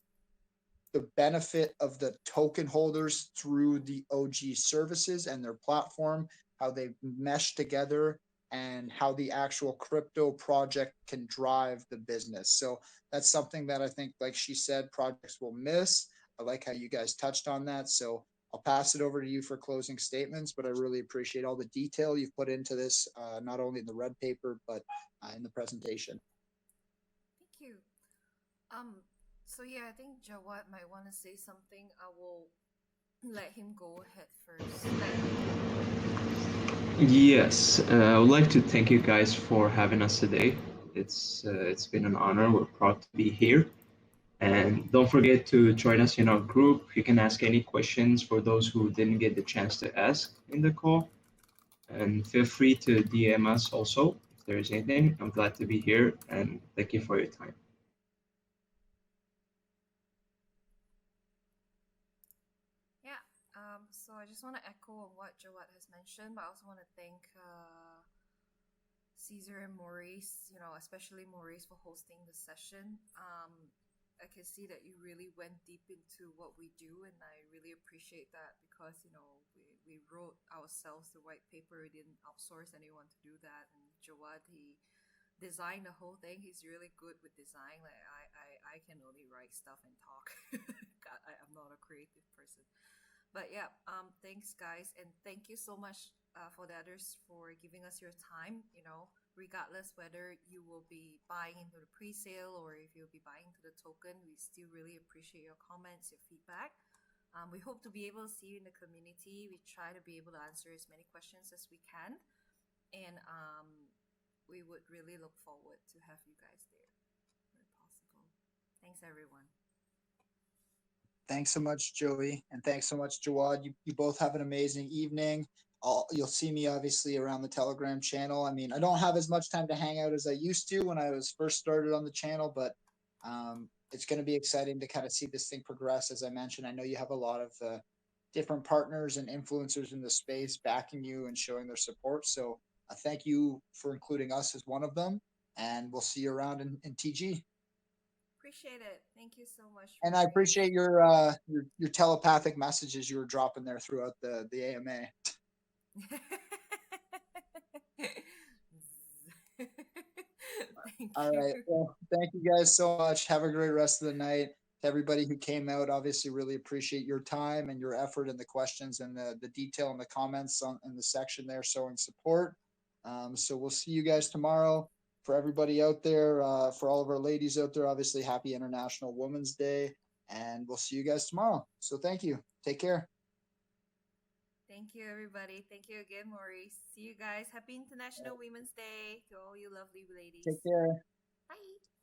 the benefit of the token holders through the OG services and their platform, how they mesh together, and how the actual crypto project can drive the business. So that's something that I think, like she said, projects will miss. I like how you guys touched on that. So I'll pass it over to you for closing statements, but I really appreciate all the detail you've put into this, not only in the red paper, but in the presentation. Thank you. So yeah, I think Jawad might want to say something. I will let him go ahead first. Yes, I would like to thank you guys for having us today. It's been an honor. We're proud to be here. And don't forget to join us in our group. You can ask any questions for those who didn't get the chance to ask in the call. And feel free to DM us also if there is anything. I'm glad to be here and thank you for your time. Yeah. So I just want to echo on what Jawad has mentioned, but I also want to thank Caesar and Maurice, especially Maurice for hosting the session. I can see that you really went deep into what we do, and I really appreciate that because, we wrote ourselves the white paper. We didn't outsource anyone to do that. And Jawad, he designed the whole thing. He's really good with design. Like I can only write stuff and talk. God, I'm not a creative person. But yeah, thanks guys, and thank you so much for the others for giving us your time. Regardless whether you will be buying into the pre-sale or if you'll be buying into the token, we still really appreciate your comments, your feedback. We hope to be able to see you in the community. We try to be able to answer as many questions as we can, and we would really look forward to have you guys there where possible. Thanks everyone. Thanks so much, Joey, and thanks so much, Jawad. You both have an amazing evening. You'll see me obviously around the Telegram channel. I mean, I don't have as much time to hang out as I used to when I was first started on the channel, but it's going to be exciting to kind of see this thing progress. As I mentioned, I know you have a lot of different partners and influencers in the space backing you and showing their support. So thank you for including us as one of them, and we'll see you around in TG. Appreciate it. Thank you so much. And I appreciate your telepathic messages you were dropping there throughout the AMA. Thank All you. right. Well, thank you guys so much. Have a great rest of the night. To everybody who came out, obviously really appreciate your time and your effort and the questions and the detail and the comments in the section there showing support. So we'll see you guys tomorrow. For everybody out there, for all of our ladies out there, obviously happy International Women's Day. And we'll see you guys tomorrow. So thank you. Take care. Thank you, everybody. Thank you again, Maurice. See you guys. Happy International Women's Day to all you lovely ladies. Take care. Bye.